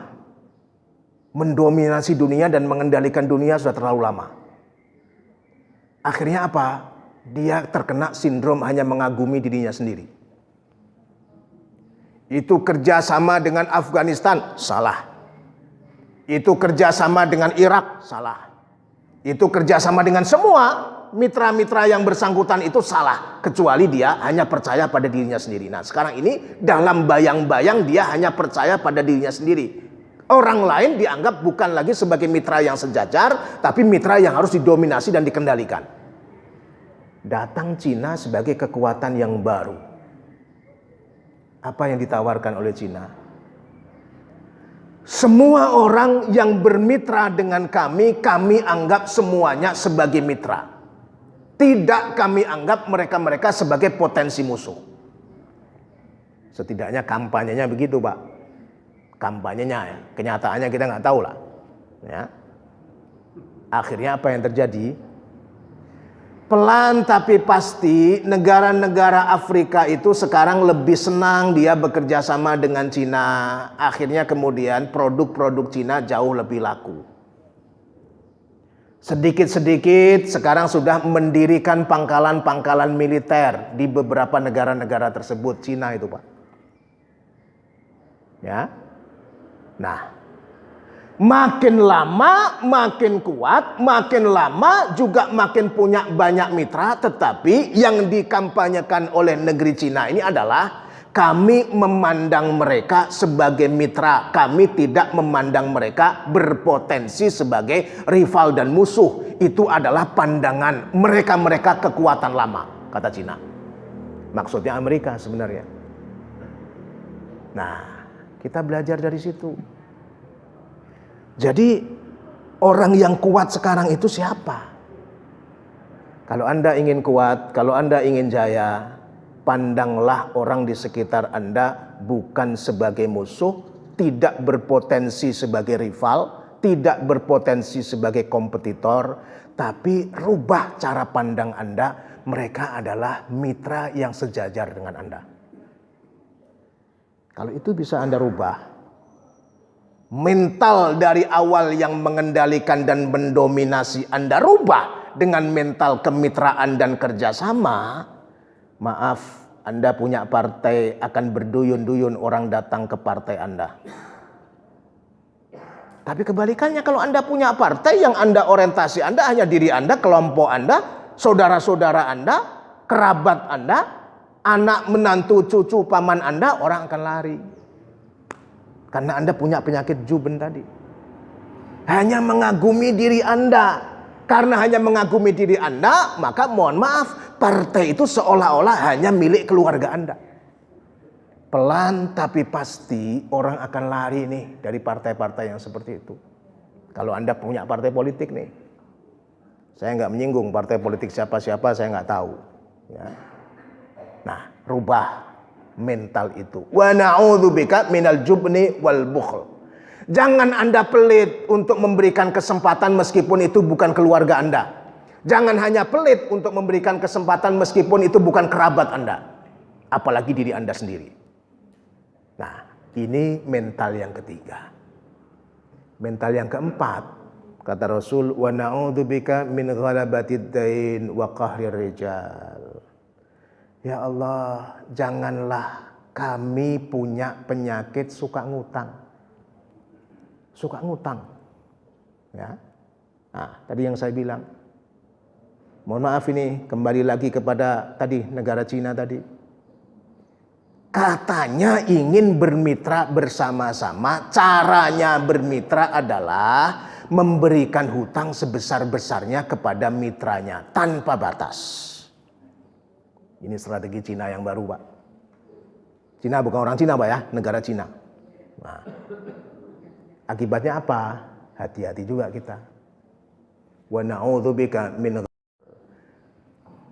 mendominasi dunia dan mengendalikan dunia sudah terlalu lama. Akhirnya apa? Dia terkena sindrom hanya mengagumi dirinya sendiri. Itu kerjasama dengan Afghanistan, salah. Itu kerjasama dengan Irak, salah. Itu kerjasama dengan semua mitra-mitra yang bersangkutan itu salah. Kecuali dia hanya percaya pada dirinya sendiri. Nah, sekarang ini dalam bayang-bayang dia hanya percaya pada dirinya sendiri. Orang lain dianggap bukan lagi sebagai mitra yang sejajar, tapi mitra yang harus didominasi dan dikendalikan. Datang Cina sebagai kekuatan yang baru. Apa yang ditawarkan oleh Cina? Semua orang yang bermitra dengan kami anggap semuanya sebagai mitra. Tidak kami anggap mereka-mereka sebagai potensi musuh. Setidaknya kampanyenya begitu, Pak. Kampanyenya, ya. Kenyataannya kita nggak tahu lah. Ya. Akhirnya apa yang terjadi? Pelan tapi pasti negara-negara Afrika itu sekarang lebih senang dia bekerja sama dengan Cina. Akhirnya kemudian produk-produk Cina jauh lebih laku. Sedikit-sedikit sekarang sudah mendirikan pangkalan-pangkalan militer di beberapa negara-negara tersebut. Cina itu, Pak. Ya. Nah, makin lama makin kuat, makin lama juga makin punya banyak mitra. Tetapi yang dikampanyekan oleh negeri Cina ini adalah kami memandang mereka sebagai mitra. Kami tidak memandang mereka berpotensi sebagai rival dan musuh. Itu adalah pandangan mereka-mereka kekuatan lama, kata Cina. Maksudnya Amerika sebenarnya. Nah, kita belajar dari situ. Jadi orang yang kuat sekarang itu siapa? Kalau Anda ingin kuat, kalau Anda ingin jaya, pandanglah orang di sekitar Anda bukan sebagai musuh, tidak berpotensi sebagai rival, tidak berpotensi sebagai kompetitor, tapi rubah cara pandang Anda, mereka adalah mitra yang sejajar dengan Anda. Kalau itu bisa Anda rubah, mental dari awal yang mengendalikan dan mendominasi Anda rubah dengan mental kemitraan dan kerjasama. Maaf, Anda punya partai akan berduyun-duyun orang datang ke partai Anda. Tapi kebalikannya, kalau Anda punya partai yang Anda orientasi Anda hanya diri Anda, kelompok Anda, saudara-saudara Anda, kerabat Anda, anak menantu cucu paman Anda, orang akan lari. Karena Anda punya penyakit juben tadi. Hanya mengagumi diri Anda. Karena hanya mengagumi diri Anda, maka mohon maaf, partai itu seolah-olah hanya milik keluarga Anda. Pelan tapi pasti orang akan lari nih dari partai-partai yang seperti itu. Kalau Anda punya partai politik nih. Saya nggak menyinggung partai politik siapa-siapa, saya nggak tahu. Ya. Nah, rubah mental itu. Wa na'udzubika minal jubni wal bukhl. Jangan Anda pelit untuk memberikan kesempatan meskipun itu bukan keluarga Anda. Jangan hanya pelit untuk memberikan kesempatan meskipun itu bukan kerabat Anda. Apalagi diri Anda sendiri. Nah, ini mental yang ketiga. Mental yang keempat, kata Rasul, wa na'udzubika min ghalabatid dain wa qahrir rijal. Ya Allah, janganlah kami punya penyakit suka ngutang. Suka ngutang. Ya. Nah, tadi yang saya bilang. Mohon maaf ini kembali lagi kepada tadi negara Cina tadi. Katanya ingin bermitra bersama-sama. Caranya bermitra adalah memberikan hutang sebesar-besarnya kepada mitranya tanpa batas. Ini strategi Cina yang baru, Pak. Cina bukan orang Cina, Pak ya, negara Cina. Nah, akibatnya apa? Hati-hati juga kita. Wa na'udzubika min.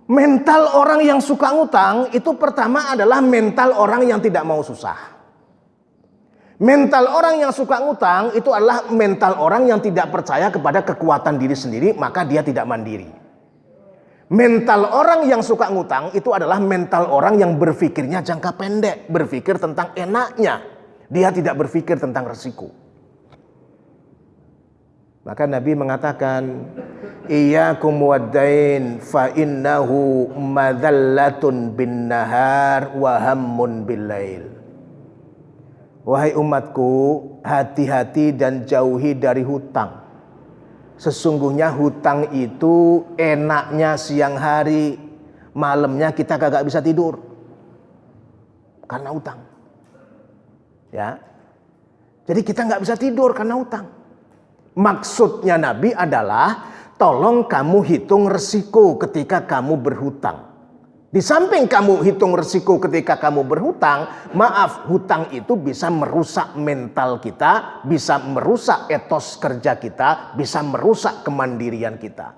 Mental orang yang suka ngutang itu pertama adalah mental orang yang tidak mau susah. Mental orang yang suka ngutang itu adalah mental orang yang tidak percaya kepada kekuatan diri sendiri, maka dia tidak mandiri. Mental orang yang suka ngutang itu adalah mental orang yang berpikirnya jangka pendek, berpikir tentang enaknya. Dia tidak berpikir tentang resiko. Maka Nabi mengatakan, iyyakum waddain fa innahu madallatun bin nahar wa hammun bil lail. Wahai umatku, hati-hati dan jauhi dari hutang. Sesungguhnya hutang itu enaknya siang hari, malamnya kita kagak bisa tidur karena hutang. Ya, jadi kita nggak bisa tidur karena hutang. Maksudnya Nabi adalah tolong kamu hitung resiko ketika kamu berhutang. Di samping kamu hitung resiko ketika kamu berhutang, maaf, hutang itu bisa merusak mental kita, bisa merusak etos kerja kita, bisa merusak kemandirian kita.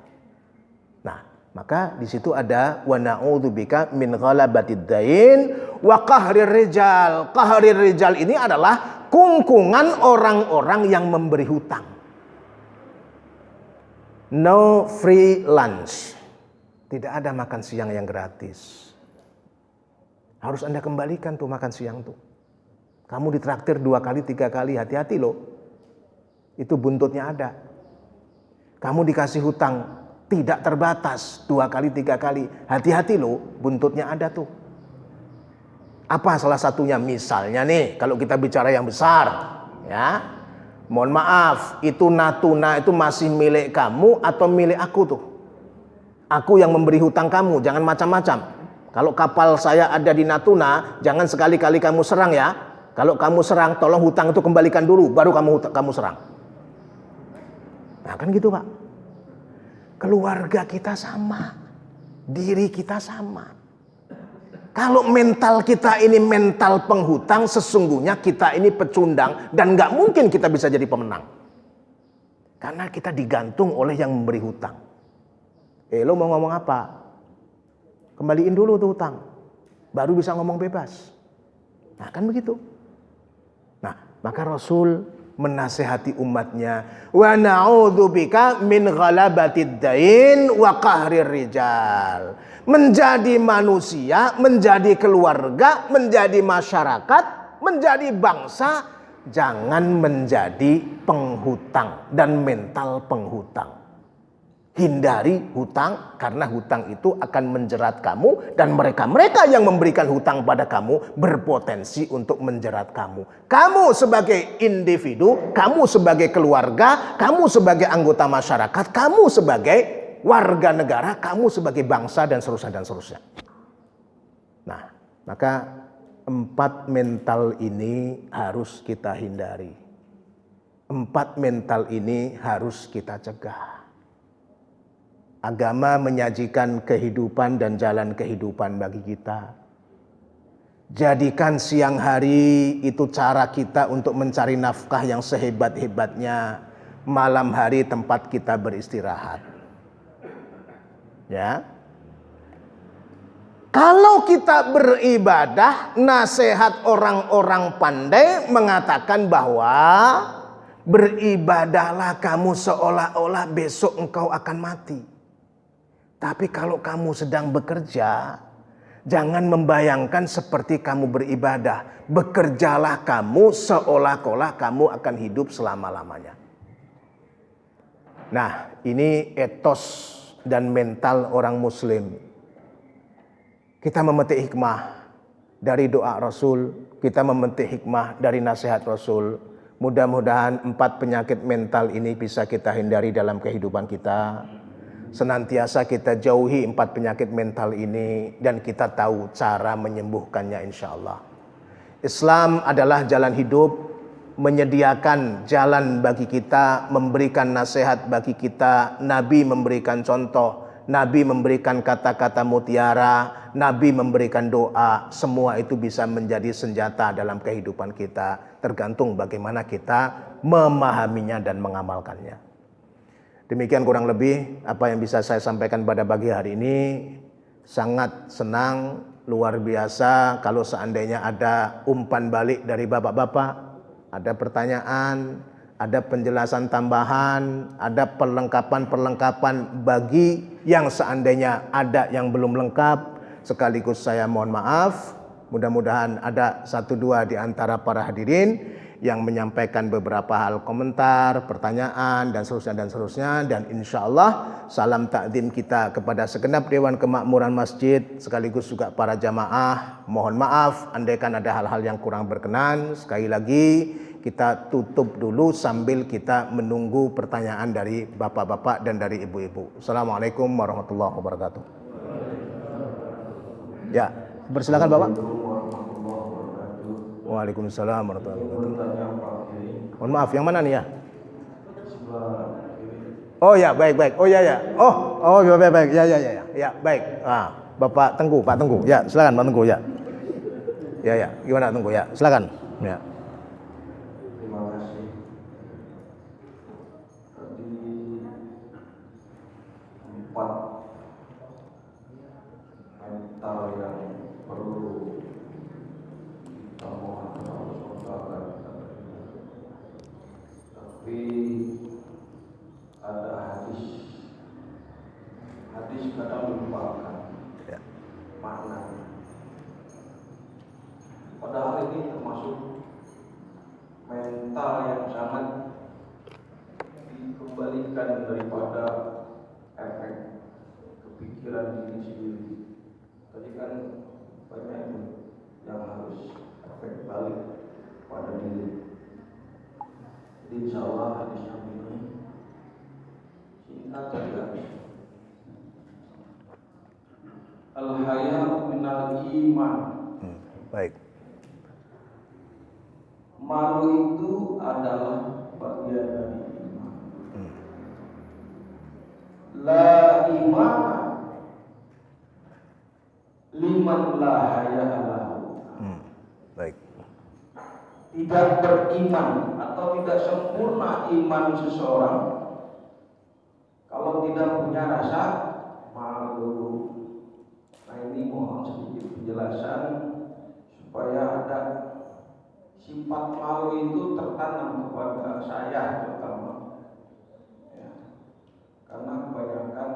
Nah, maka di situ ada wa na'udzubika min ghalabatid dain wa qahrir rijal. Qahrir rijal ini adalah kungkungan orang-orang yang memberi hutang. No free lunch. Tidak ada makan siang yang gratis. Harus Anda kembalikan tuh makan siang tuh. Kamu ditraktir 2 kali, 3 kali, hati-hati loh. Itu buntutnya ada. Kamu dikasih hutang tidak terbatas 2 kali, 3 kali, hati-hati loh, buntutnya ada tuh. Apa salah satunya? Misalnya nih, kalau kita bicara yang besar, ya. Mohon maaf, itu Natuna itu masih milik kamu atau milik aku tuh? Aku yang memberi hutang kamu, jangan macam-macam. Kalau kapal saya ada di Natuna, jangan sekali-kali kamu serang ya. Kalau kamu serang, tolong hutang itu kembalikan dulu, baru kamu serang. Nah kan gitu Pak. Keluarga kita sama, diri kita sama. Kalau mental kita ini mental penghutang, sesungguhnya kita ini pecundang dan gak mungkin kita bisa jadi pemenang. Karena kita digantung oleh yang memberi hutang. Lo mau ngomong apa? Kembaliin dulu tuh hutang, baru bisa ngomong bebas. Nah kan begitu. Nah maka Rasul menasehati umatnya, wa na'udzubika min ghalabatid dain wa qahrir rijal. Menjadi manusia, menjadi keluarga, menjadi masyarakat, menjadi bangsa, jangan menjadi penghutang dan mental penghutang. Hindari hutang, karena hutang itu akan menjerat kamu, dan mereka-mereka yang memberikan hutang pada kamu berpotensi untuk menjerat kamu. Kamu sebagai individu, kamu sebagai keluarga, kamu sebagai anggota masyarakat, kamu sebagai warga negara, kamu sebagai bangsa, dan seterusnya dan seterusnya. Nah, maka 4 mental ini harus kita hindari. 4 mental ini harus kita cegah. Agama menyajikan kehidupan dan jalan kehidupan bagi kita. Jadikan siang hari itu cara kita untuk mencari nafkah yang sehebat-hebatnya. Malam hari tempat kita beristirahat. Ya. Kalau kita beribadah, nasihat orang-orang pandai mengatakan bahwa beribadahlah kamu seolah-olah besok engkau akan mati. Tapi kalau kamu sedang bekerja, jangan membayangkan seperti kamu beribadah. Bekerjalah kamu seolah-olah kamu akan hidup selama-lamanya. Nah, ini etos dan mental orang muslim. Kita memetik hikmah dari doa Rasul, kita memetik hikmah dari nasihat Rasul. Mudah-mudahan 4 penyakit mental ini bisa kita hindari dalam kehidupan kita. Senantiasa kita jauhi 4 penyakit mental ini dan kita tahu cara menyembuhkannya insya Allah. Islam adalah jalan hidup, menyediakan jalan bagi kita, memberikan nasihat bagi kita. Nabi memberikan contoh, Nabi memberikan kata-kata mutiara, Nabi memberikan doa. Semua itu bisa menjadi senjata dalam kehidupan kita, tergantung bagaimana kita memahaminya dan mengamalkannya. Demikian kurang lebih apa yang bisa saya sampaikan pada pagi hari ini. Sangat senang, luar biasa kalau seandainya ada umpan balik dari bapak-bapak, ada pertanyaan, ada penjelasan tambahan, ada perlengkapan-perlengkapan bagi yang seandainya ada yang belum lengkap. Sekaligus saya mohon maaf, mudah-mudahan ada 1-2 di antara para hadirin yang menyampaikan beberapa hal komentar, pertanyaan, dan seterusnya. Dan insya Allah salam takdim kita kepada segenap Dewan Kemakmuran Masjid, sekaligus juga para jamaah. Mohon maaf andaikan ada hal-hal yang kurang berkenan. Sekali lagi kita tutup dulu sambil kita menunggu pertanyaan dari bapak-bapak dan dari ibu-ibu. Assalamualaikum warahmatullahi wabarakatuh. Ya, bersilakan Bapak. Waalaikumsalam warahmatullahi wabarakatuh. Mohon maaf, yang mana nih ya? Oh ya, baik. Oh ya. Oh baik. Ya, baik. Bapak Tengku, Pak Tengku. Ya, silakan Pak Tengku ya. Ya. Gimana Tengku ya? Silakan. Ya. Terima kasih. Tadi 4 mental yang perlu kita mohon Allah SWT. Tapi ada hadis kadang dilupakan maknanya. Padahal ini termasuk mental yang sangat dikembalikan daripada efek kepikiran diri sendiri. Tadi kan banyak yang harus efek balik pada diri. Jadi insya Allah hadis yang ini singkat saja. Al-haya'u minal iman. Baik. Malu itu adalah bagian dari iman. La iman liman la haya'a lahu. Baik. Tidak beriman atau tidak sempurna iman seseorang kalau tidak punya rasa malu. Nah, ini mohon sedikit penjelasan supaya ada sifat malu itu tertanam kepada saya terutama ya. Karena kebanyakan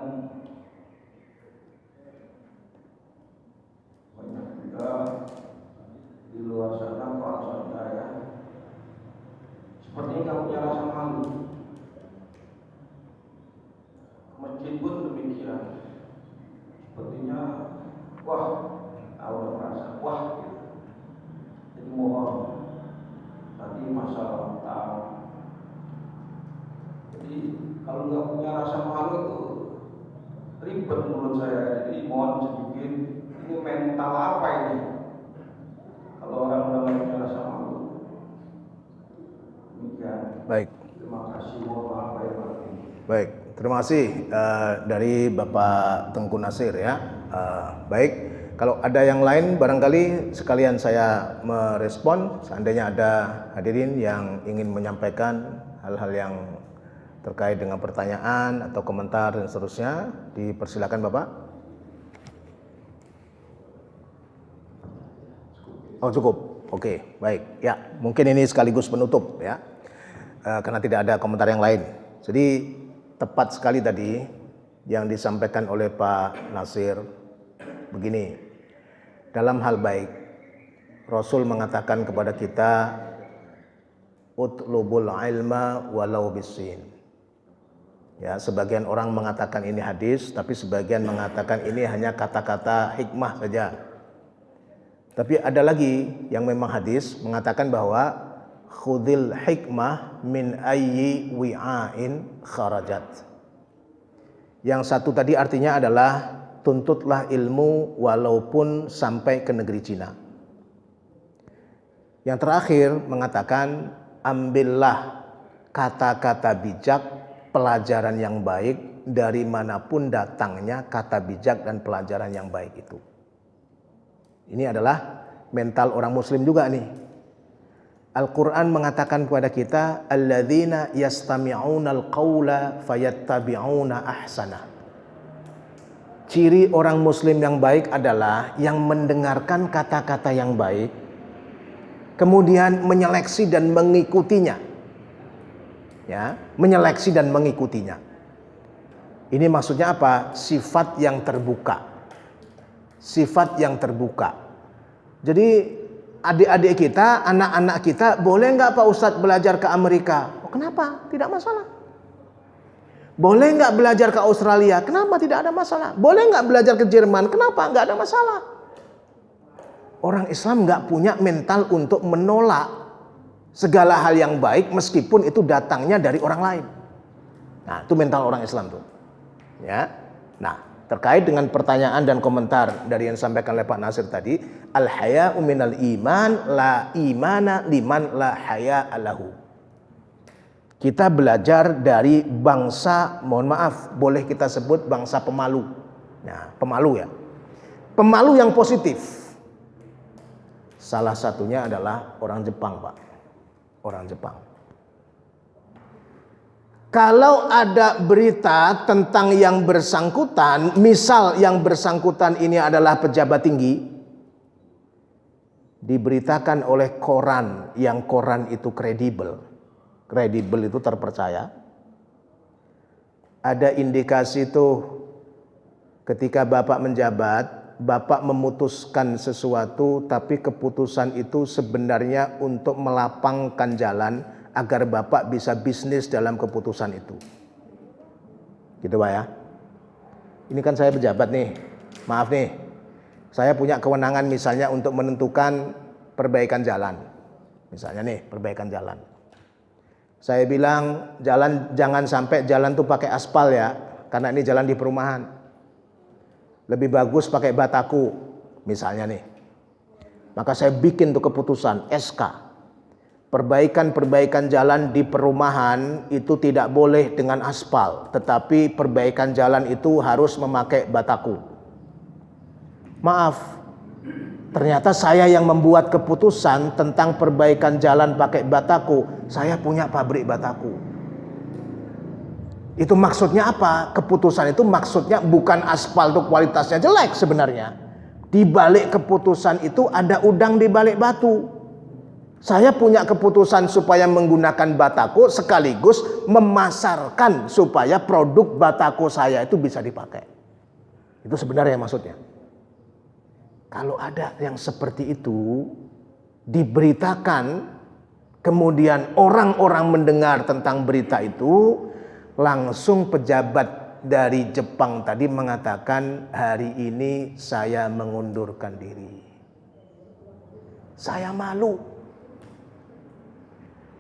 banyak juga di luar sana kawan saudara sepertinya nggak punya rasa malu. Ke masjid pun demikian, sepertinya wah tahu merasa wah gitu. Jadi mohon tadi masalah tahu. Jadi kalau nggak punya rasa malu itu ribet menurut saya. Jadi mohon sedikit, ini mental apa ini? Kalau orang udah nggak punya rasa malu. Demikian. Baik. Terima kasih. Mohon maaf ya Pak. Baik. Terima kasih dari Bapak Tengku Nasir ya. Baik. Kalau ada yang lain barangkali sekalian saya merespon. Seandainya ada hadirin yang ingin menyampaikan hal-hal yang terkait dengan pertanyaan atau komentar dan seterusnya, dipersilakan Bapak. Oh cukup, oke, baik. Ya, mungkin ini sekaligus penutup ya, karena tidak ada komentar yang lain. Jadi tepat sekali tadi yang disampaikan oleh Pak Nasir. Begini, dalam hal baik, Rasul mengatakan kepada kita, utlubul ilma walau bisin. Ya, sebagian orang mengatakan ini hadis, tapi sebagian mengatakan ini hanya kata-kata hikmah saja. Tapi ada lagi yang memang hadis mengatakan bahwa khudil hikmah min ayyi wi'ain kharajat. Yang satu tadi artinya adalah tuntutlah ilmu walaupun sampai ke negeri Cina. Yang terakhir mengatakan ambillah kata-kata bijak, pelajaran yang baik dari manapun datangnya kata bijak dan pelajaran yang baik itu. Ini adalah mental orang muslim juga nih. Al-Quran mengatakan kepada kita alladzina yastami'unal qawla fayattabi'una ahsana. Ciri orang muslim yang baik adalah yang mendengarkan kata-kata yang baik kemudian menyeleksi dan mengikutinya. Ya, menyeleksi dan mengikutinya. Ini maksudnya apa? Sifat yang terbuka. Sifat yang terbuka. Jadi adik-adik kita, anak-anak kita, boleh nggak Pak Ustadz belajar ke Amerika? Oh, kenapa? Tidak masalah. Boleh nggak belajar ke Australia? Kenapa? Tidak ada masalah. Boleh nggak belajar ke Jerman? Kenapa? Nggak ada masalah. Orang Islam nggak punya mental untuk menolak segala hal yang baik meskipun itu datangnya dari orang lain. Nah, itu mental orang Islam tuh. Ya. Nah, terkait dengan pertanyaan dan komentar dari yang disampaikan oleh Pak Nasir tadi, al-haya'u minal iman, la imana liman la haya'a lahu. Kita belajar dari bangsa, mohon maaf, boleh kita sebut bangsa pemalu. Nah, pemalu ya. Pemalu yang positif. Salah satunya adalah orang Jepang, Pak. Orang Jepang. Kalau ada berita tentang yang bersangkutan, misal yang bersangkutan ini adalah pejabat tinggi, diberitakan oleh koran, yang koran itu kredibel. Kredibel itu terpercaya. Ada indikasi tuh ketika Bapak menjabat, Bapak memutuskan sesuatu, tapi keputusan itu sebenarnya untuk melapangkan jalan agar Bapak bisa bisnis dalam keputusan itu. Gitu Pak ya. Ini kan saya pejabat nih. Maaf nih. Saya punya kewenangan misalnya untuk menentukan perbaikan jalan. Misalnya nih, perbaikan jalan. Saya bilang jangan sampai jalan tuh pakai aspal ya, karena ini jalan di perumahan. Lebih bagus pakai bataku, misalnya nih. Maka saya bikin tuh keputusan SK. Perbaikan jalan di perumahan itu tidak boleh dengan aspal, tetapi perbaikan jalan itu harus memakai bataku. Maaf, ternyata saya yang membuat keputusan tentang perbaikan jalan pakai bataku. Saya punya pabrik bataku. Itu maksudnya apa? Keputusan itu maksudnya bukan aspal itu kualitasnya jelek sebenarnya. Di balik keputusan itu ada udang di balik batu. Saya punya keputusan supaya menggunakan bataku sekaligus memasarkan supaya produk bataku saya itu bisa dipakai. Itu sebenarnya maksudnya. Kalau ada yang seperti itu diberitakan, kemudian orang-orang mendengar tentang berita itu, langsung pejabat dari Jepang tadi mengatakan hari ini saya mengundurkan diri. Saya malu.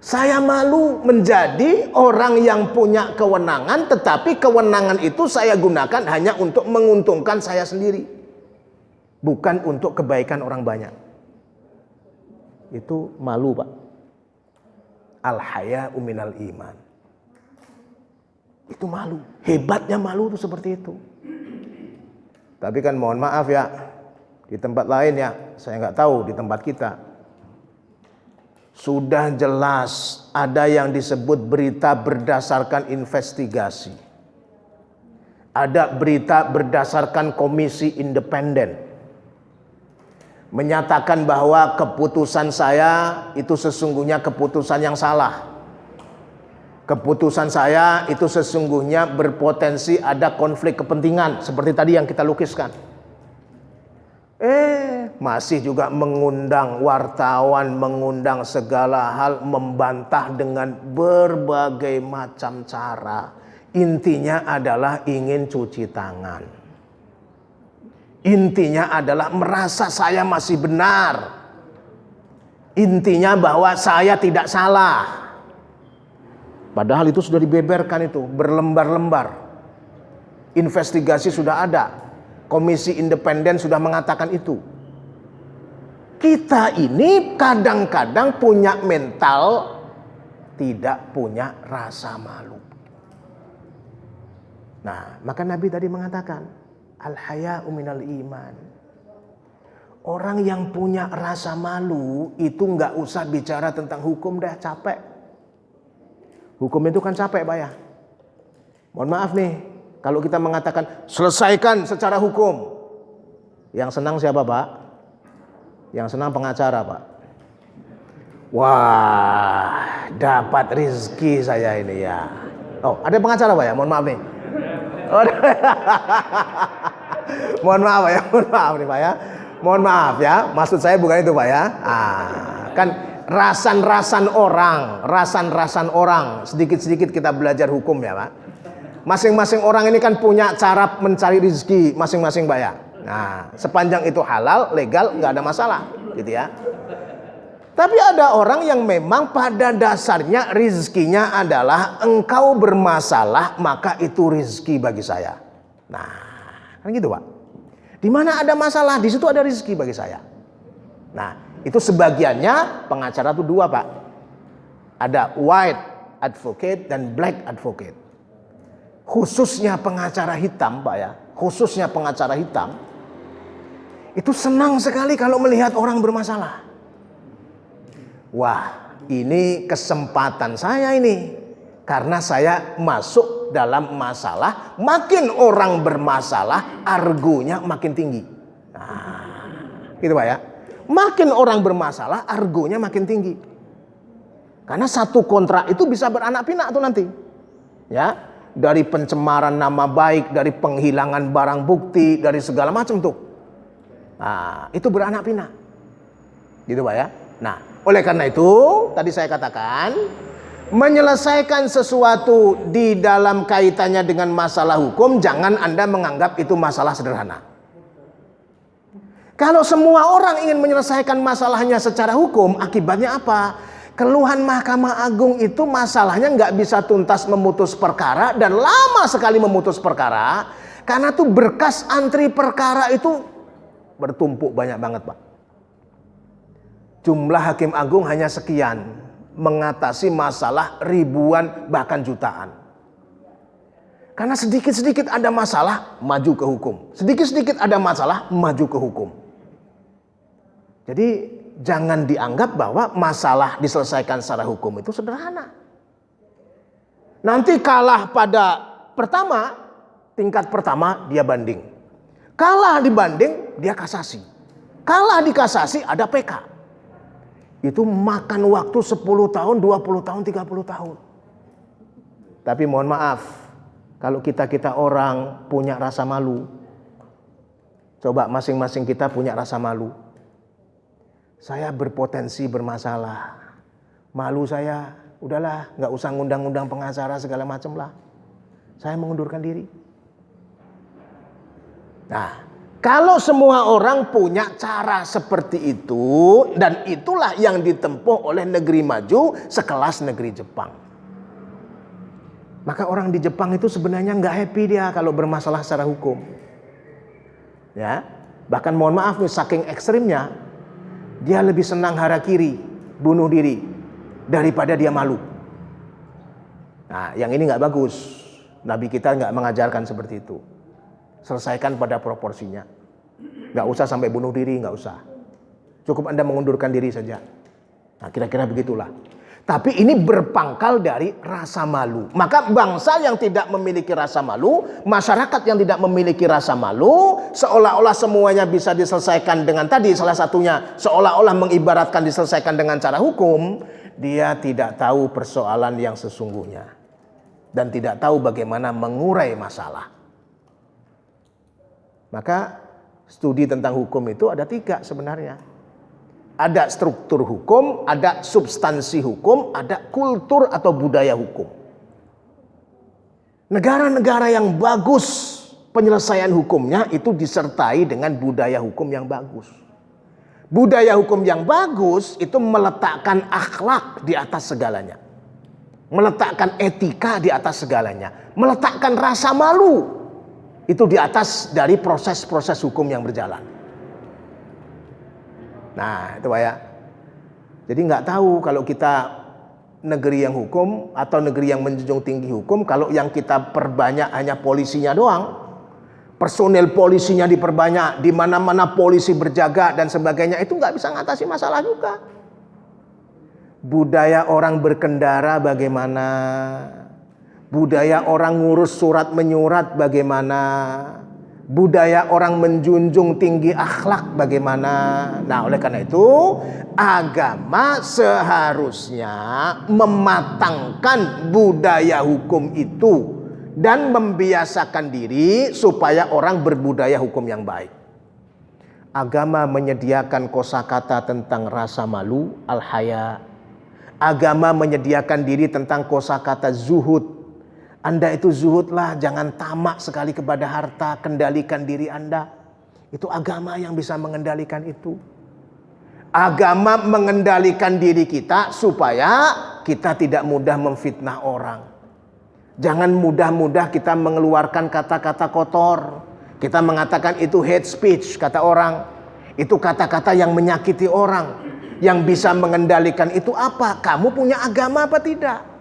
Saya malu menjadi orang yang punya kewenangan, tetapi kewenangan itu saya gunakan hanya untuk menguntungkan saya sendiri. Bukan untuk kebaikan orang banyak. Itu malu, Pak. Al-haya'u minal iman. Itu malu. Hebatnya malu itu seperti itu. Tapi kan mohon maaf ya, di tempat lain ya, saya nggak tahu di tempat kita. Sudah jelas ada yang disebut berita berdasarkan investigasi. Ada berita berdasarkan komisi independen. Menyatakan bahwa keputusan saya itu sesungguhnya keputusan yang salah. Keputusan saya itu sesungguhnya berpotensi ada konflik kepentingan seperti tadi yang kita lukiskan. masih juga mengundang wartawan, mengundang segala hal, membantah dengan berbagai macam cara. Intinya adalah ingin cuci tangan. Intinya adalah merasa saya masih benar. Intinya bahwa saya tidak salah. Padahal itu sudah dibeberkan itu, berlembar-lembar. Investigasi sudah ada. Komisi independen sudah mengatakan itu. Kita ini kadang-kadang punya mental, tidak punya rasa malu. Nah, maka Nabi tadi mengatakan, al-haya'u minal iman. Orang yang punya rasa malu itu nggak usah bicara tentang hukum, dah capek. Hukum itu kan capek, Pak ya. Mohon maaf nih, kalau kita mengatakan selesaikan secara hukum. Yang senang siapa, Pak? Yang senang pengacara, Pak. Wah, dapat rezeki saya ini ya. Oh, ada pengacara, Pak ya? Mohon maaf nih. Oh, mohon maaf ya, mohon maaf nih Pak ya. Mohon maaf ya, maksud saya bukan itu Pak ya. Kan rasan-rasan orang, sedikit-sedikit kita belajar hukum ya Pak. Masing-masing orang ini kan punya cara mencari rezeki masing-masing Pak ya. Nah, sepanjang itu halal, legal, nggak ada masalah, gitu ya. Tapi ada orang yang memang pada dasarnya rezekinya adalah engkau bermasalah, maka itu rezeki bagi saya. Nah, kan gitu Pak. Di mana ada masalah, di situ ada rezeki bagi saya. Nah, itu sebagiannya pengacara itu dua Pak. Ada white advocate dan black advocate. Khususnya pengacara hitam Pak ya, khususnya pengacara hitam itu senang sekali kalau melihat orang bermasalah. Wah, ini kesempatan saya ini. Karena saya masuk dalam masalah, makin orang bermasalah, argonya makin tinggi. Nah, gitu Pak ya. Makin orang bermasalah, argonya makin tinggi. Karena satu kontrak itu bisa beranak pinak tuh nanti. Ya, dari pencemaran nama baik, dari penghilangan barang bukti, dari segala macam tuh. Nah, itu beranak pinak. Gitu Pak ya. Nah, oleh karena itu, tadi saya katakan, menyelesaikan sesuatu di dalam kaitannya dengan masalah hukum, jangan Anda menganggap itu masalah sederhana. Kalau semua orang ingin menyelesaikan masalahnya secara hukum, akibatnya apa? Keluhan Mahkamah Agung itu masalahnya nggak bisa tuntas memutus perkara dan lama sekali memutus perkara, karena tuh berkas antri perkara itu bertumpuk banyak banget Pak. Jumlah hakim agung hanya sekian, mengatasi masalah ribuan bahkan jutaan. Karena sedikit-sedikit ada masalah, maju ke hukum. Sedikit-sedikit ada masalah, maju ke hukum. Jadi jangan dianggap bahwa masalah diselesaikan secara hukum itu sederhana. Nanti kalah pada pertama, tingkat pertama dia banding. Kalah di banding, dia kasasi. Kalah di kasasi, ada PK. Itu makan waktu 10 tahun, 20 tahun, 30 tahun. Tapi mohon maaf, kalau kita orang punya rasa malu. Coba masing-masing kita punya rasa malu. Saya berpotensi bermasalah. Malu saya, udahlah, nggak usah ngundang-undang pengacara segala macam lah. Saya mengundurkan diri. Nah, kalau semua orang punya cara seperti itu, dan itulah yang ditempuh oleh negeri maju sekelas negeri Jepang. Maka orang di Jepang itu sebenarnya nggak happy dia kalau bermasalah secara hukum. Ya, bahkan mohon maaf nih, saking ekstrimnya, dia lebih senang harakiri, bunuh diri, daripada dia malu. Nah, yang ini nggak bagus. Nabi kita nggak mengajarkan seperti itu. Selesaikan pada proporsinya. Nggak usah sampai bunuh diri, nggak usah. Cukup Anda mengundurkan diri saja. Nah, kira-kira begitulah. Tapi ini berpangkal dari rasa malu. Maka bangsa yang tidak memiliki rasa malu, masyarakat yang tidak memiliki rasa malu, seolah-olah semuanya bisa diselesaikan dengan tadi, salah satunya seolah-olah mengibaratkan diselesaikan dengan cara hukum, dia tidak tahu persoalan yang sesungguhnya. Dan tidak tahu bagaimana mengurai masalah. Maka Studi tentang hukum itu ada 3 sebenarnya. Ada struktur hukum, ada substansi hukum, ada kultur atau budaya hukum. Negara-negara yang bagus penyelesaian hukumnya itu disertai dengan budaya hukum yang bagus. Budaya hukum yang bagus itu meletakkan akhlak di atas segalanya. Meletakkan etika di atas segalanya. Meletakkan rasa malu itu di atas dari proses-proses hukum yang berjalan. Nah itu Pak ya. Jadi nggak tahu kalau kita negeri yang hukum atau negeri yang menjunjung tinggi hukum, kalau yang kita perbanyak hanya polisinya doang, personel polisinya diperbanyak, di mana-mana polisi berjaga dan sebagainya, itu nggak bisa ngatasi masalah juga. Budaya orang berkendara bagaimana? Budaya orang ngurus surat menyurat bagaimana? Budaya orang menjunjung tinggi akhlak bagaimana? Nah, oleh karena itu agama seharusnya mematangkan budaya hukum itu dan membiasakan diri supaya orang berbudaya hukum yang baik. Agama menyediakan kosakata tentang rasa malu, al-haya. Agama menyediakan diri tentang kosakata zuhud. Anda itu zuhudlah, jangan tamak sekali kepada harta, kendalikan diri Anda. Itu agama yang bisa mengendalikan itu. Agama mengendalikan diri kita supaya kita tidak mudah memfitnah orang. Jangan mudah-mudah kita mengeluarkan kata-kata kotor. Kita mengatakan itu hate speech, kata orang. Itu kata-kata yang menyakiti orang. Yang bisa mengendalikan itu apa? Kamu punya agama apa tidak?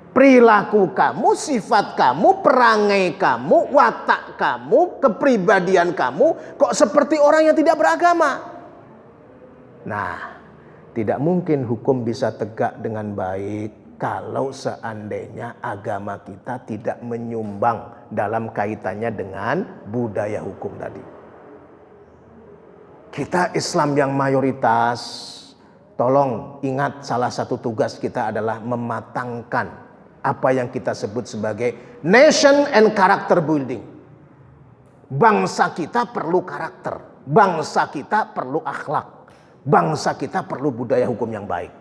Perilaku kamu, sifat kamu, perangai kamu, watak kamu, kepribadian kamu kok seperti orang yang tidak beragama. Nah, tidak mungkin hukum bisa tegak dengan baik kalau seandainya agama kita tidak menyumbang dalam kaitannya dengan budaya hukum tadi. Kita Islam yang mayoritas, tolong ingat salah satu tugas kita adalah mematangkan apa yang kita sebut sebagai nation and character building. Bangsa kita perlu karakter, bangsa kita perlu akhlak, bangsa kita perlu budaya hukum yang baik.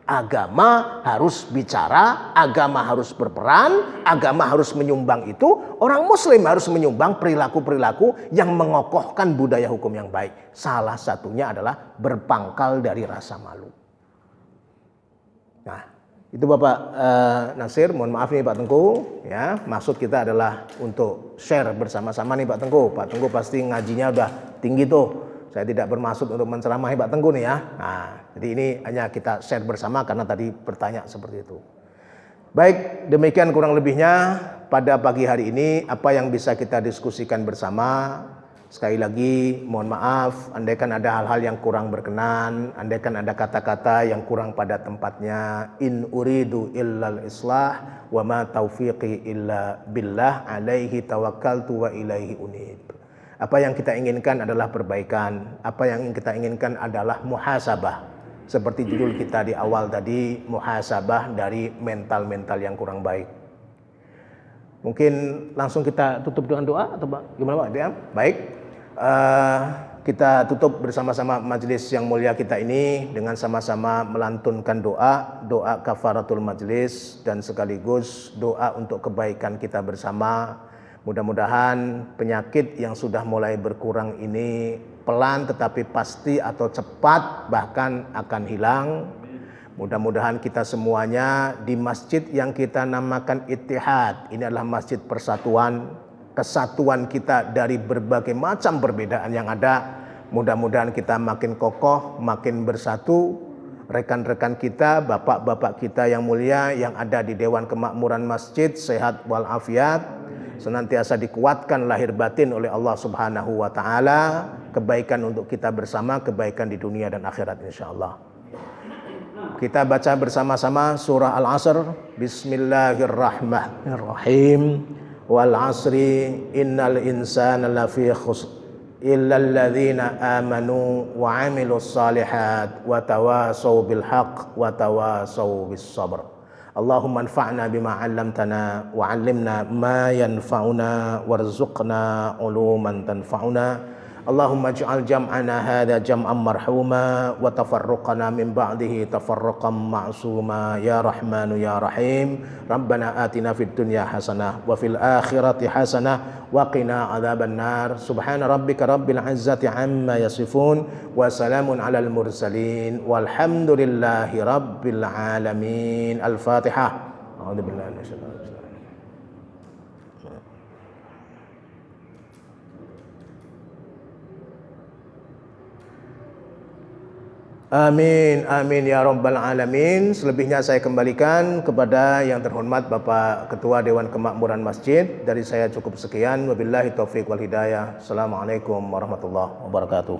Agama harus bicara, agama harus berperan, agama harus menyumbang itu. Orang muslim harus menyumbang perilaku-perilaku yang mengokohkan budaya hukum yang baik. Salah satunya adalah berpangkal dari rasa malu. Nah, itu Bapak Nasir, mohon maaf nih Pak Tengku ya. Maksud kita adalah untuk share bersama-sama nih Pak Tengku. Pak Tengku pasti ngajinya udah tinggi tuh. Saya tidak bermaksud untuk menceramahi Pak Tengku nih ya. Nah, jadi ini hanya kita share bersama karena tadi bertanya seperti itu. Baik, demikian kurang lebihnya pada pagi hari ini apa yang bisa kita diskusikan bersama. Sekali lagi mohon maaf andaikan ada hal-hal yang kurang berkenan, andaikan ada kata-kata yang kurang pada tempatnya. In uridu illal islah wa ma taufiqi illa billah alaihi tawakkaltu wa ilaihi unib. Apa yang kita inginkan adalah perbaikan, apa yang kita inginkan adalah muhasabah. Seperti judul kita di awal tadi, muhasabah dari mental-mental yang kurang baik. Mungkin langsung kita tutup dengan doa atau gimana Pak? Ya? Baik. Kita tutup bersama-sama majelis yang mulia kita ini dengan sama-sama melantunkan doa kafaratul majelis dan sekaligus doa untuk kebaikan kita bersama. Mudah-mudahan penyakit yang sudah mulai berkurang ini pelan tetapi pasti atau cepat bahkan akan hilang. Mudah-mudahan kita semuanya di masjid yang kita namakan Ittihad. Ini adalah masjid persatuan, kesatuan kita dari berbagai macam perbedaan yang ada. Mudah-mudahan kita makin kokoh, makin bersatu. Rekan-rekan kita, bapak-bapak kita yang mulia yang ada di Dewan Kemakmuran Masjid, sehat walafiat, senantiasa dikuatkan lahir batin oleh Allah Subhanahu wa taala, kebaikan untuk kita bersama, kebaikan di dunia dan akhirat insyaallah. Kita baca bersama-sama surah Al-Asr. Bismillahirrahmanirrahim. Wal 'asri innal insana lafi khusr illal ladzina amanu wa 'amilus shalihat wa tawasaw bil haqq wa tawasaw bis sabr. Allahumma anfa'na bima 'allamtana wa 'allimna ma yanfa'una warzuqna 'uluman tanfa'una Allahumma ij'al jam'ana hadha jam'an marhuma wa tafarruqana min ba'dihi tafarruqan ma'suma ya Rahmanu ya Rahim. Rabbana atina fid dunya hasanah wa fil akhirati hasanah wa qina adzaban nar. Subhana rabbika rabbil izzati amma yasifun wa salamun alal mursalin walhamdulillahi rabbil alamin. Al-Fatihah. A'udzubillahi minasyaitonir rajim. Amin, amin ya rabbal alamin. Selebihnya saya kembalikan kepada yang terhormat Bapak Ketua Dewan Kemakmuran Masjid. Dari saya cukup sekian. Wabillahi taufiq wal hidayah. Assalamualaikum warahmatullahi wabarakatuh.